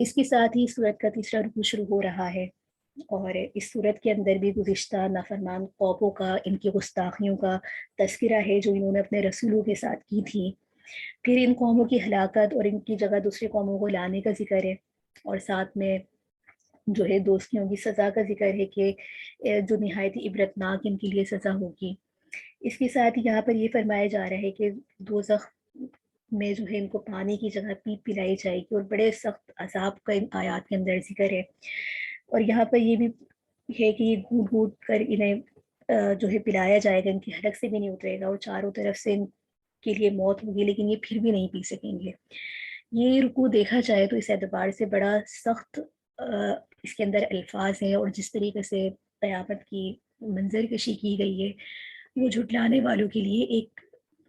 اس کے ساتھ ہی سورت کا تیسرا رکوع شروع ہو رہا ہے، اور اس صورت کے اندر بھی گزشتہ نافرمان قوموں کا، ان کی گستاخیوں کا تذکرہ ہے جو انہوں نے اپنے رسولوں کے ساتھ کی تھی. پھر ان قوموں کی ہلاکت اور ان کی جگہ دوسرے قوموں کو لانے کا ذکر ہے، اور ساتھ میں جو ہے دوستیوں کی سزا کا ذکر ہے کہ جو نہایت عبرتناک ان کے لیے سزا ہوگی. اس کے ساتھ یہاں پر یہ فرمایا جا رہا ہے کہ دوزخ میں جو ہے ان کو پانی کی جگہ پیپ پلائی جائے گی، اور بڑے سخت عذاب کا ان آیات کے اندر ذکر ہے. اور یہاں پر یہ بھی ہے کہ یہ گھوٹ گھوٹ کر انہیں جو ہے پلایا جائے گا، ان کی حلق سے بھی نہیں اترے گا، اور چاروں طرف سے ان کے لیے موت ہوگی لیکن یہ پھر بھی نہیں پی سکیں گے. یہ رکوع دیکھا جائے تو اس اعتبار سے بڑا سخت اس کے اندر الفاظ ہیں، اور جس طریقے سے قیامت کی منظر کشی کی گئی ہے وہ جھٹلانے والوں کے لیے ایک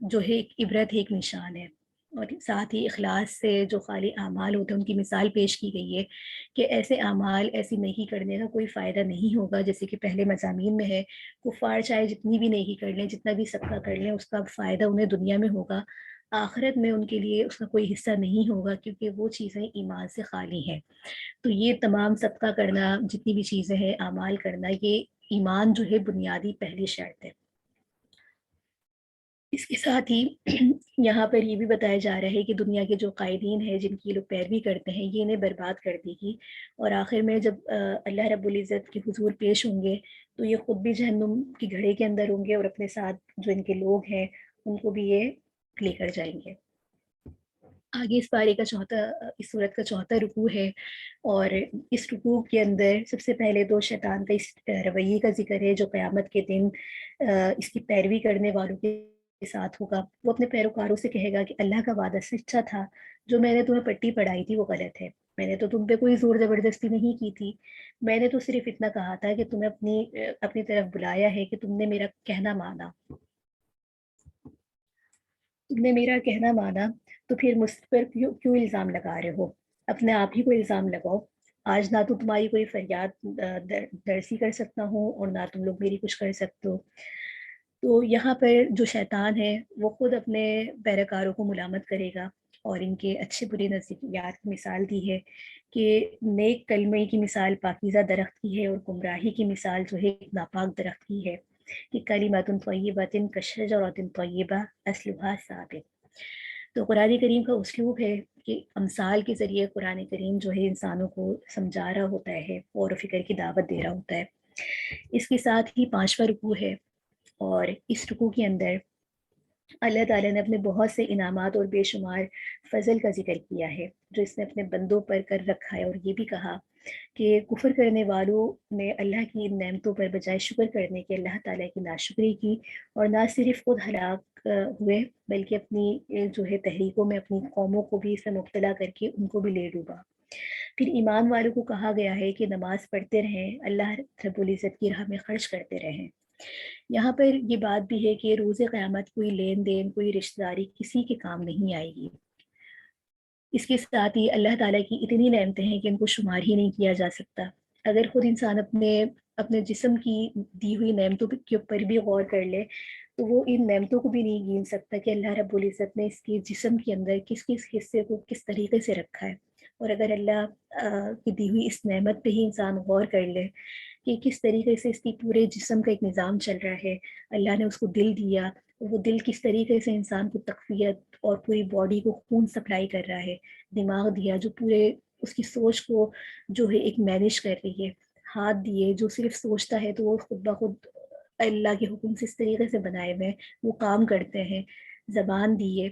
جو ہے ایک عبرت ہے، ایک نشان ہے. اور ساتھ ہی اخلاص سے جو خالی اعمال ہوتے ہیں ان کی مثال پیش کی گئی ہے کہ ایسے اعمال ایسی نیکی کرنے کا کوئی فائدہ نہیں ہوگا، جیسے کہ پہلے مضامین میں ہے کفار چاہے جتنی بھی نیکی کر لیں، جتنا بھی صدقہ کر لیں، اس کا فائدہ انہیں دنیا میں ہوگا، آخرت میں ان کے لیے اس کا کوئی حصہ نہیں ہوگا، کیونکہ وہ چیزیں ایمان سے خالی ہیں. تو یہ تمام صدقہ کرنا، جتنی بھی چیزیں ہیں اعمال کرنا، یہ ایمان جو ہے بنیادی پہلی شرط ہے. اس کے ساتھ ہی یہاں پر یہ بھی بتایا جا رہا ہے کہ دنیا کے جو قائدین ہیں جن کی لوگ پیروی کرتے ہیں یہ انہیں برباد کر دے گی، اور آخر میں جب اللہ رب العزت کے حضور پیش ہوں گے تو یہ خود بھی جہنم کی گھڑے کے اندر ہوں گے، اور اپنے ساتھ جو ان کے لوگ ہیں ان کو بھی یہ لے کر جائیں گے. آگے اس صورت کا چوتھا رکوع ہے، اور اس رکوع کے اندر سب سے پہلے تو شیطان کا اس رویے کا ذکر ہے جو قیامت کے دن اس کی پیروی کرنے والوں کے ساتھ ہوگا۔ وہ اپنے پیروکاروں سے کہے گا کہ اللہ کا وعدہ سچا تھا، جو میں نے تمہیں پٹی پڑھائی تھی وہ غلط ہے، میں نے تو تم پہ کوئی زور زبردستی نہیں کی تھی، میں نے تو صرف اتنا کہا تھا کہ تمہیں اپنی طرف بلایا ہے کہ تم نے میرا کہنا مانا، تو پھر مجھ پر کیوں الزام لگا رہے ہو؟ اپنے آپ ہی کو الزام لگاؤ۔ آج نہ تو تمہاری کوئی فریاد درسی کر سکتا ہوں اور نہ تم لوگ میری کچھ کر سکتے ہو۔ تو یہاں پر جو شیطان ہے وہ خود اپنے پیروکاروں کو ملامت کرے گا، اور ان کے اچھے برے نظریات کی مثال دی ہے کہ نیک کلمے کی مثال پاکیزہ درخت کی ہے، اور گمراہی کی مثال جو ہے ایک ناپاک درخت کی ہے، کہ کلمۃ طیبۃ کشجرۃ طیبہ اصلھا ثابت۔ تو قرآن کریم کا اسلوب ہے کہ امثال کے ذریعے قرآن کریم جو ہے انسانوں کو سمجھا رہا ہوتا ہے، غور و فکر کی دعوت دے رہا ہوتا ہے۔ اس کے ساتھ ہی 5واں رکوع ہے، اور اس رکوع کے اندر اللہ تعالیٰ نے اپنے بہت سے انعامات اور بے شمار فضل کا ذکر کیا ہے جو اس نے اپنے بندوں پر کر رکھا ہے، اور یہ بھی کہا کہ کفر کرنے والوں نے اللہ کی ان نعمتوں پر بجائے شکر کرنے کے اللہ تعالیٰ کی ناشکری کی، اور نہ صرف خود ہلاک ہوئے بلکہ اپنی جو ہے تحریکوں میں اپنی قوموں کو بھی اس میں مبتلا کر کے ان کو بھی لے ڈوبا۔ پھر ایمان والوں کو کہا گیا ہے کہ نماز پڑھتے رہیں، اللہ رب العزت کی راہ میں خرچ کرتے رہیں۔ یہاں پر یہ بات بھی ہے کہ روز قیامت کوئی لین دین، کوئی رشتہ داری کسی کے کام نہیں آئے گی۔ اس کے ساتھ ہی اللہ تعالیٰ کی اتنی نعمتیں ہیں کہ ان کو شمار ہی نہیں کیا جا سکتا۔ اگر خود انسان اپنے جسم کی دی ہوئی نعمتوں کے اوپر بھی غور کر لے تو وہ ان نعمتوں کو بھی نہیں گن سکتا کہ اللہ رب العزت نے اس کے جسم کے اندر کس کس حصے کو کس طریقے سے رکھا ہے۔ اور اگر اللہ کی دی ہوئی اس نعمت پہ ہی انسان غور کر لے کہ کس طریقے سے اس کی پورے جسم کا ایک نظام چل رہا ہے، اللہ نے اس کو دل دیا، وہ دل کس طریقے سے انسان کو تقویت اور پوری باڈی کو خون سپلائی کر رہا ہے، دماغ دیا جو پورے اس کی سوچ کو جو ہے ایک مینیج کر رہی ہے، ہاتھ دیے جو صرف سوچتا ہے تو وہ خود بخود اللہ کے حکم سے اس طریقے سے بنائے ہوئے وہ کام کرتے ہیں، زبان دیے،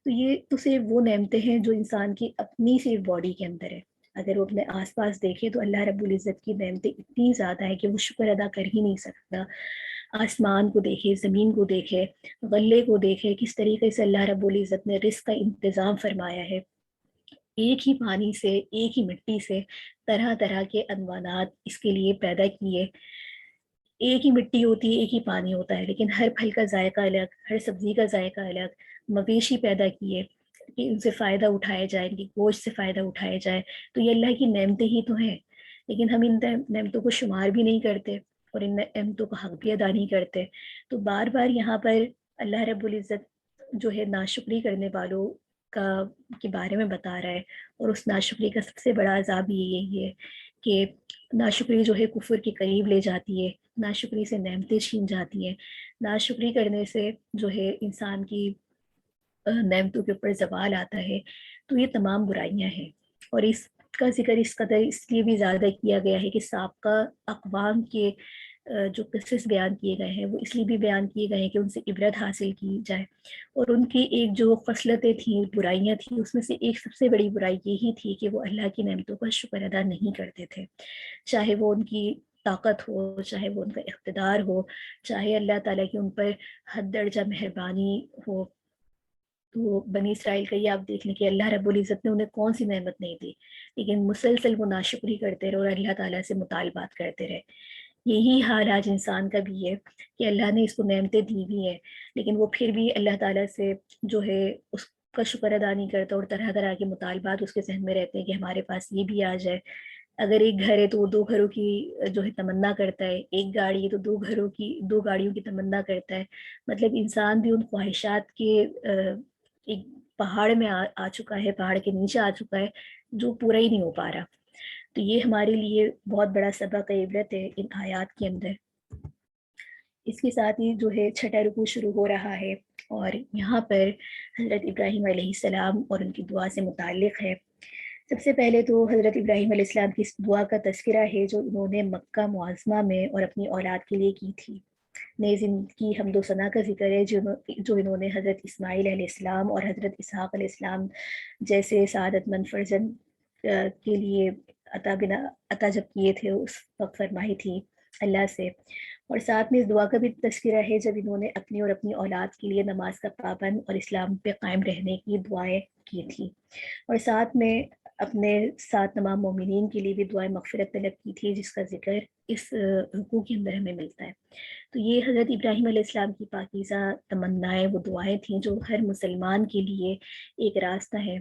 تو یہ تو صرف وہ نعمتیں ہیں جو انسان کی اپنی صرف باڈی کے اندر ہے۔ اگر وہ اپنے آس پاس دیکھے تو اللہ رب العزت کی نعمتیں اتنی زیادہ ہیں کہ وہ شکر ادا کر ہی نہیں سکتا۔ آسمان کو دیکھے، زمین کو دیکھے، غلے کو دیکھے، کس طریقے سے اللہ رب العزت نے رزق کا انتظام فرمایا ہے، ایک ہی پانی سے، ایک ہی مٹی سے طرح طرح کے عنوانات اس کے لیے پیدا کیے۔ ایک ہی مٹی ہوتی ہے، ایک ہی پانی ہوتا ہے، لیکن ہر پھل کا ذائقہ الگ، ہر سبزی کا ذائقہ الگ، مویشی پیدا کیے کہ ان سے فائدہ اٹھایا جائے، ان کی گوشت سے فائدہ اٹھایا جائے، تو یہ اللہ کی نعمتیں ہی تو ہیں، لیکن ہم ان نعمتوں کو شمار بھی نہیں کرتے اور ان نعمتوں کا حق بھی ادا نہیں کرتے۔ تو بار بار یہاں پر اللہ رب العزت جو ہے ناشکری کرنے والوں کے بارے میں بتا رہا ہے، اور اس ناشکری کا سب سے بڑا عذاب یہی ہے کہ ناشکری جو ہے کفر کے قریب لے جاتی ہے، ناشکری سے نعمتیں چھین جاتی ہیں، ناشکری کرنے سے جو ہے انسان کی نعمتوں کے اوپر زوال آتا ہے۔ تو یہ تمام برائیاں ہیں، اور اس کا ذکر اس قدر اس لیے بھی زیادہ کیا گیا ہے کہ سابقہ اقوام کے جو قصص بیان کیے گئے ہیں وہ اس لیے بھی بیان کیے گئے ہیں کہ ان سے عبرت حاصل کی جائے، اور ان کی ایک جو خصلتیں تھیں، برائیاں تھیں، اس میں سے ایک سب سے بڑی برائی یہی تھی کہ وہ اللہ کی نعمتوں کا شکر ادا نہیں کرتے تھے، چاہے وہ ان کی طاقت ہو، چاہے وہ ان کا اقتدار ہو، چاہے اللہ تعالیٰ کی ان پر حد درجہ مہربانی ہو۔ تو بنی اسرائیل کا یہ آپ دیکھ لیں کہ اللہ رب العزت نے انہیں کون سی نعمت نہیں دی، لیکن مسلسل وہ ناشکری کرتے رہے اور اللہ تعالیٰ سے مطالبات کرتے رہے۔ یہی حال آج انسان کا بھی ہے کہ اللہ نے اس کو نعمتیں دی بھی ہیں، لیکن وہ پھر بھی اللہ تعالیٰ سے جو ہے اس کا شکر ادا نہیں کرتا، اور طرح طرح کے مطالبات اس کے ذہن میں رہتے ہیں کہ ہمارے پاس یہ بھی آ جائے۔ اگر ایک گھر ہے تو وہ 2 گھروں کی جو ہے تمنا کرتا ہے، ایک گاڑی ہے تو 2 گاڑیوں کی تمنا کرتا ہے۔ مطلب انسان بھی ان خواہشات کے ایک پہاڑ میں آ چکا ہے، پہاڑ کے نیچے آ چکا ہے جو پورا ہی نہیں ہو پا رہا۔ تو یہ ہمارے لیے بہت بڑا سبق عبرت ہے ان آیات کے اندر۔ اس کے ساتھ ہی جو ہے 6واں رکوع شروع ہو رہا ہے، اور یہاں پر حضرت ابراہیم علیہ السلام اور ان کی دعا سے متعلق ہے۔ سب سے پہلے تو حضرت ابراہیم علیہ السلام کی اس دعا کا تذکرہ ہے جو انہوں نے مکہ معظمہ میں اور اپنی اولاد کے لیے کی تھی۔ نے کی حمد و ثنا کا ذکر ہے جو انہوں نے حضرت اسماعیل علیہ السلام اور حضرت اسحاق علیہ السلام جیسے سعادت مند فرزند کے لیے عطا جب کیے تھے اس وقت فرمائی تھی اللہ سے. اور ساتھ میں اس دعا کا بھی تذکرہ ہے جب انہوں نے اپنی اور اپنی اولاد کے لیے نماز کا پابند اور اسلام پہ قائم رہنے کی دعائیں کی تھی. اور ساتھ میں اپنے ساتھ تمام مومنین کے لیے بھی دعائیں مغفرت طلب کی تھی، جس کا ذکر اس رکوع کے اندر ہمیں ملتا ہے. تو یہ حضرت ابراہیم علیہ السلام کی پاکیزہ تمنائیں وہ دعائیں تھیں جو ہر مسلمان کے لیے ایک راستہ ہے.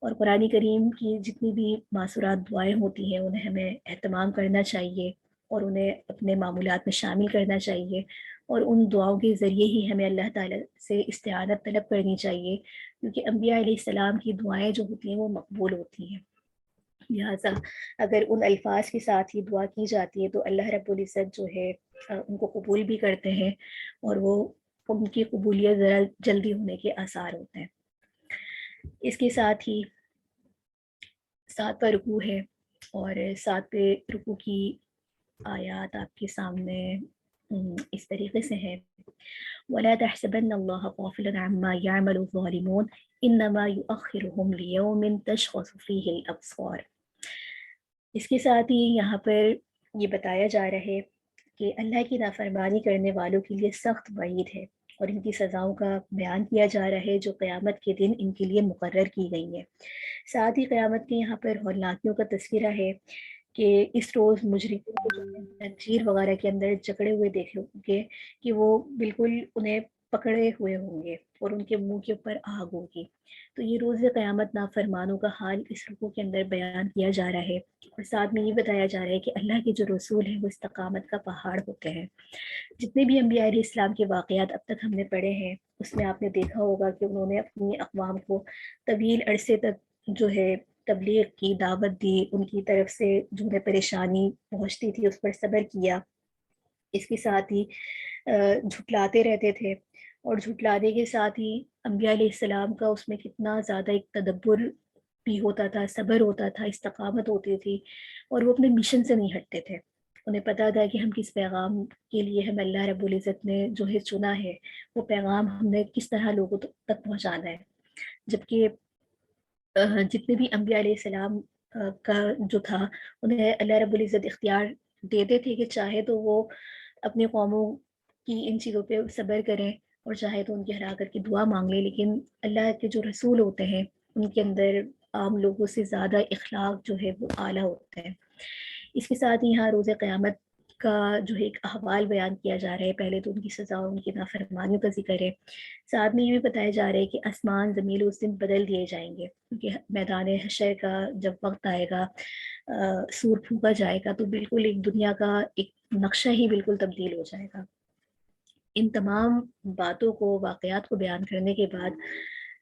اور قرآن کریم کی جتنی بھی معصورات دعائیں ہوتی ہیں انہیں ہمیں اہتمام کرنا چاہیے اور انہیں اپنے معمولات میں شامل کرنا چاہیے، اور ان دعاؤں کے ذریعے ہی ہمیں اللہ تعالیٰ سے استعانت طلب کرنی چاہیے، کیونکہ انبیاء علیہ السلام کی دعائیں جو ہوتی ہیں وہ مقبول ہوتی ہیں. لہٰذا اگر ان الفاظ کے ساتھ ہی دعا کی جاتی ہے تو اللہ رب العزت جو ہے ان کو قبول بھی کرتے ہیں، اور وہ ان کی قبولیت ذرا جلدی ہونے کے آثار ہوتے ہیں. اس کے ساتھ ہی 7واں رکوع ہے، اور 7ویں رکوع کی آیات آپ کے سامنے اس طریقے سے ہے: وَلَا تَحْسَبَنَّ اللَّهَ غَافِلًا عَمَّا يَعْمَلُ الظَّالِمُونَ إِنَّمَا يُؤَخِّرُهُمْ لِيَوْمٍ تَشْخَصُ فِيهِ الْأَبْصَارُ. اس کے ساتھ ہی یہاں پر یہ بتایا جا رہا ہے کہ اللہ کی نافرمانی کرنے والوں کے لیے سخت وعید ہے، اور ان کی سزاؤں کا بیان کیا جا رہا ہے جو قیامت کے دن ان کے لیے مقرر کی گئی ہیں. ساتھ ہی قیامت کے یہاں پر ہولناکیوں کا تذکرہ ہے کہ اس روز مجرمین کو جو زنجیر وغیرہ کے اندر جکڑے ہوئے دیکھیں گے کہ وہ بالکل انہیں پکڑے ہوئے ہوں گے اور ان کے منہ کے اوپر آگ ہوگی. تو یہ روز قیامت نافرمانوں کا حال اس رکوع کے اندر بیان کیا جا رہا ہے، اور ساتھ میں یہ بتایا جا رہا ہے کہ اللہ کے جو رسول ہیں وہ استقامت کا پہاڑ ہوتے ہیں. جتنے بھی انبیاء علیہ السلام کے واقعات اب تک ہم نے پڑھے ہیں اس میں آپ نے دیکھا ہوگا کہ انہوں نے اپنی اقوام کو طویل عرصے تک جو ہے تبلیغ کی دعوت دی، ان کی طرف سے جو انہیں پریشانی پہنچتی تھی اس پر صبر کیا. اس کے ساتھ ہی جھٹلاتے رہتے تھے، اور جھٹلانے کے ساتھ ہی انبیاء علیہ السلام کا اس میں کتنا زیادہ ایک تدبر بھی ہوتا تھا، صبر ہوتا تھا، استقامت ہوتی تھی، اور وہ اپنے مشن سے نہیں ہٹتے تھے. انہیں پتا تھا کہ ہم کس پیغام کے لیے ہم اللہ رب العزت نے جو ہے چنا ہے، وہ پیغام ہم نے کس طرح لوگوں تک پہنچانا ہے. جبکہ جتنے بھی انبیاء علیہ السلام کا جو تھا انہیں اللہ رب العزت اختیار دیتے تھے کہ چاہے تو وہ اپنی قوموں کی ان چیزوں پہ صبر کریں اور چاہے تو ان کی ہلاکت کی دعا مانگ لیں، لیکن اللہ کے جو رسول ہوتے ہیں ان کے اندر عام لوگوں سے زیادہ اخلاق جو ہے وہ اعلیٰ ہوتے ہیں. اس کے ساتھ ہی یہاں روز قیامت کا جو ہے ایک احوال بیان کیا جا رہا ہے. پہلے تو ان کی سزا اور ان کی نافرمانیوں کا ذکر ہے، ساتھ میں یہ بھی بتایا جا رہا ہے کہ آسمان زمین اس دن بدل دیے جائیں گے، کیونکہ میدان حشر کا جب وقت آئے گا، سور پھونکا جائے گا، تو بالکل ایک دنیا کا ایک نقشہ ہی بالکل تبدیل ہو جائے گا. ان تمام باتوں کو، واقعات کو بیان کرنے کے بعد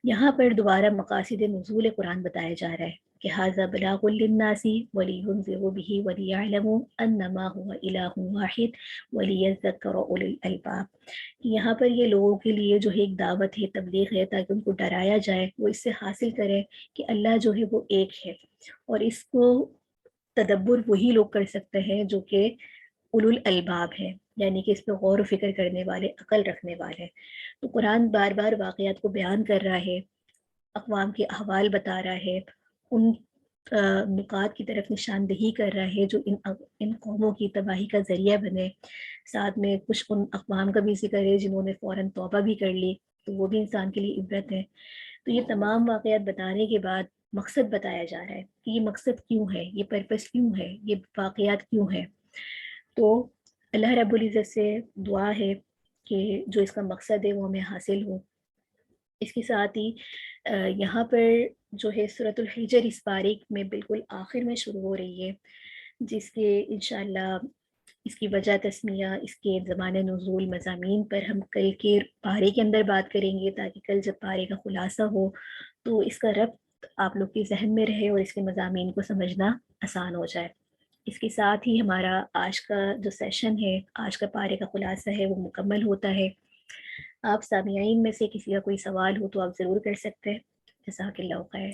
یہاں پر دوبارہ مقاصد نزول قرآن بتایا جا رہا ہے کہ ھذا بلاغ للناس ولینذروا به وليعلموا انما هو الہ واحد وليذکر اولو الالباب. یہاں پر یہ لوگوں کے لیے جو ہے ایک دعوت ہے، تبلیغ ہے، تاکہ ان کو ڈرایا جائے، وہ اس سے حاصل کریں کہ اللہ جو ہے وہ ایک ہے، اور اس کو تدبر وہی لوگ کر سکتے ہیں جو کہ اولو الالباب ہیں، یعنی کہ اس پہ غور و فکر کرنے والے، عقل رکھنے والے. تو قرآن بار بار واقعات کو بیان کر رہا ہے، اقوام کے احوال بتا رہا ہے، ان نکات کی طرف نشاندہی کر رہا ہے جو ان قوموں کی تباہی کا ذریعہ بنے. ساتھ میں کچھ ان اقوام کا بھی ذکر ہے جنہوں نے فوراً توبہ بھی کر لی، تو وہ بھی انسان کے لیے عبرت ہے. تو یہ تمام واقعات بتانے کے بعد مقصد بتایا جا رہا ہے کہ یہ مقصد کیوں ہے، یہ پرپس کیوں ہے، یہ واقعات کیوں ہے. تو اللہ رب العزت سے دعا ہے کہ جو اس کا مقصد ہے وہ ہمیں حاصل ہو. اس کے ساتھ ہی یہاں پر جو ہے سورۃ الحجر اس پارے میں بالکل آخر میں شروع ہو رہی ہے، جس کے انشاءاللہ اس کی وجہ تسمیہ، اس کے زمان نزول، مضامین پر ہم کل کے پارے کے اندر بات کریں گے، تاکہ کل جب پارے کا خلاصہ ہو تو اس کا ربط آپ لوگ کے ذہن میں رہے اور اس کے مضامین کو سمجھنا آسان ہو جائے. اس کے ساتھ ہی ہمارا آج کا جو سیشن ہے، آج کا پارے کا خلاصہ ہے، وہ مکمل ہوتا ہے. آپ سامعین میں سے کسی کا کوئی سوال ہو تو آپ ضرور کر سکتے ہیں. جزاک اللہ خیر.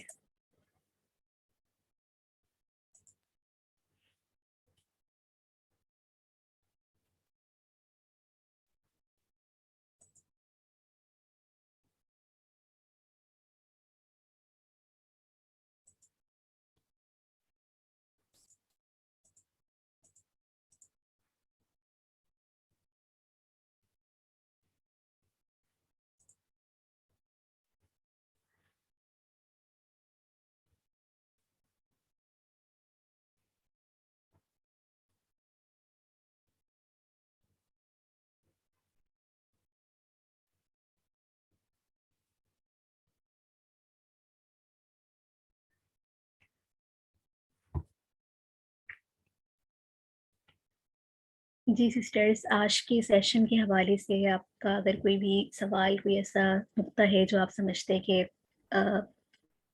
جی سسٹرز، آج کے سیشن کے حوالے سے آپ کا اگر کوئی بھی سوال، کوئی ایسا نقطہ ہے جو آپ سمجھتے ہیں کہ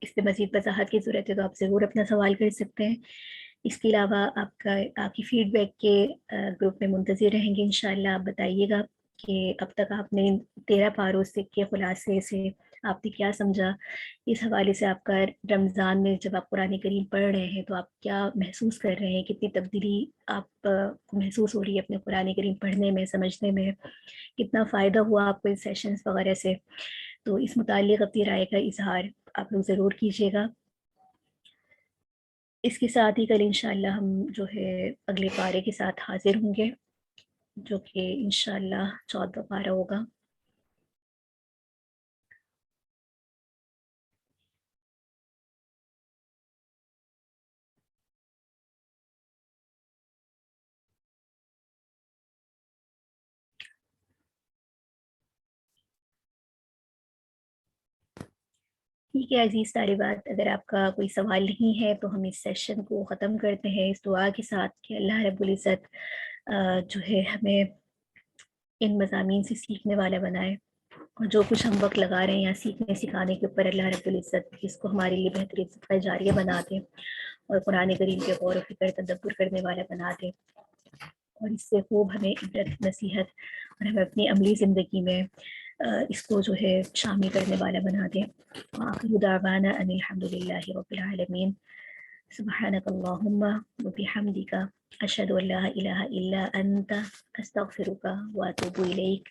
اس پہ مزید وضاحت کی ضرورت ہے، تو آپ ضرور اپنا سوال کر سکتے ہیں۔ اس کے علاوہ آپ کی فیڈ بیک کے گروپ میں منتظر رہیں گے انشاءاللہ۔ آپ بتائیے گا کہ اب تک آپ نے 13 پاروں سے کے خلاصے سے آپ نے کیا سمجھا، اس حوالے سے آپ کا رمضان میں جب آپ قرآن کریم پڑھ رہے ہیں تو آپ کیا محسوس کر رہے ہیں، کتنی تبدیلی آپ کو محسوس ہو رہی ہے اپنے قرآن کریم پڑھنے میں، سمجھنے میں، کتنا فائدہ ہوا آپ کو ان سیشنز وغیرہ سے۔ تو اس متعلق اپنی رائے کا اظہار آپ لوگ ضرور کیجیے گا۔ اس کے ساتھ ہی کل انشاءاللہ ہم جو ہے اگلے پارے کے ساتھ حاضر ہوں گے، جو کہ انشاءاللہ 14واں پارہ ہوگا۔ ٹھیک ہے عزیز طالبات، اگر آپ کا کوئی سوال نہیں ہے تو ہم اس سیشن کو ختم کرتے ہیں اس دعا کے ساتھ کہ اللہ رب العزت جو ہے ہمیں ان مضامین سے سیکھنے والا بنائے، اور جو کچھ ہم وقت لگا رہے ہیں یہاں سیکھنے سکھانے کے اوپر، اللہ رب العزت اس کو ہمارے لیے بہترین صدقہ جاریہ بنا دے، اور قرآن کریم کے غور و فکر تدبر کرنے والا بنا دے، اور اس سے خوب ہمیں عبرت نصیحت اور ہمیں اپنی عملی زندگی میں اس کو جو ہے شامل کرنے والا بنا دے۔ وآخر دعوانا ان الحمد للہ رب العالمین۔ سبحانک اللہم وبحمدک، اشہد ان لا الہ الا انت، استغفرک واتوب الیک۔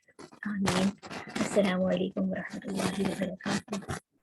آمین۔ السلام علیکم ورحمۃ اللہ وبرکاتہ۔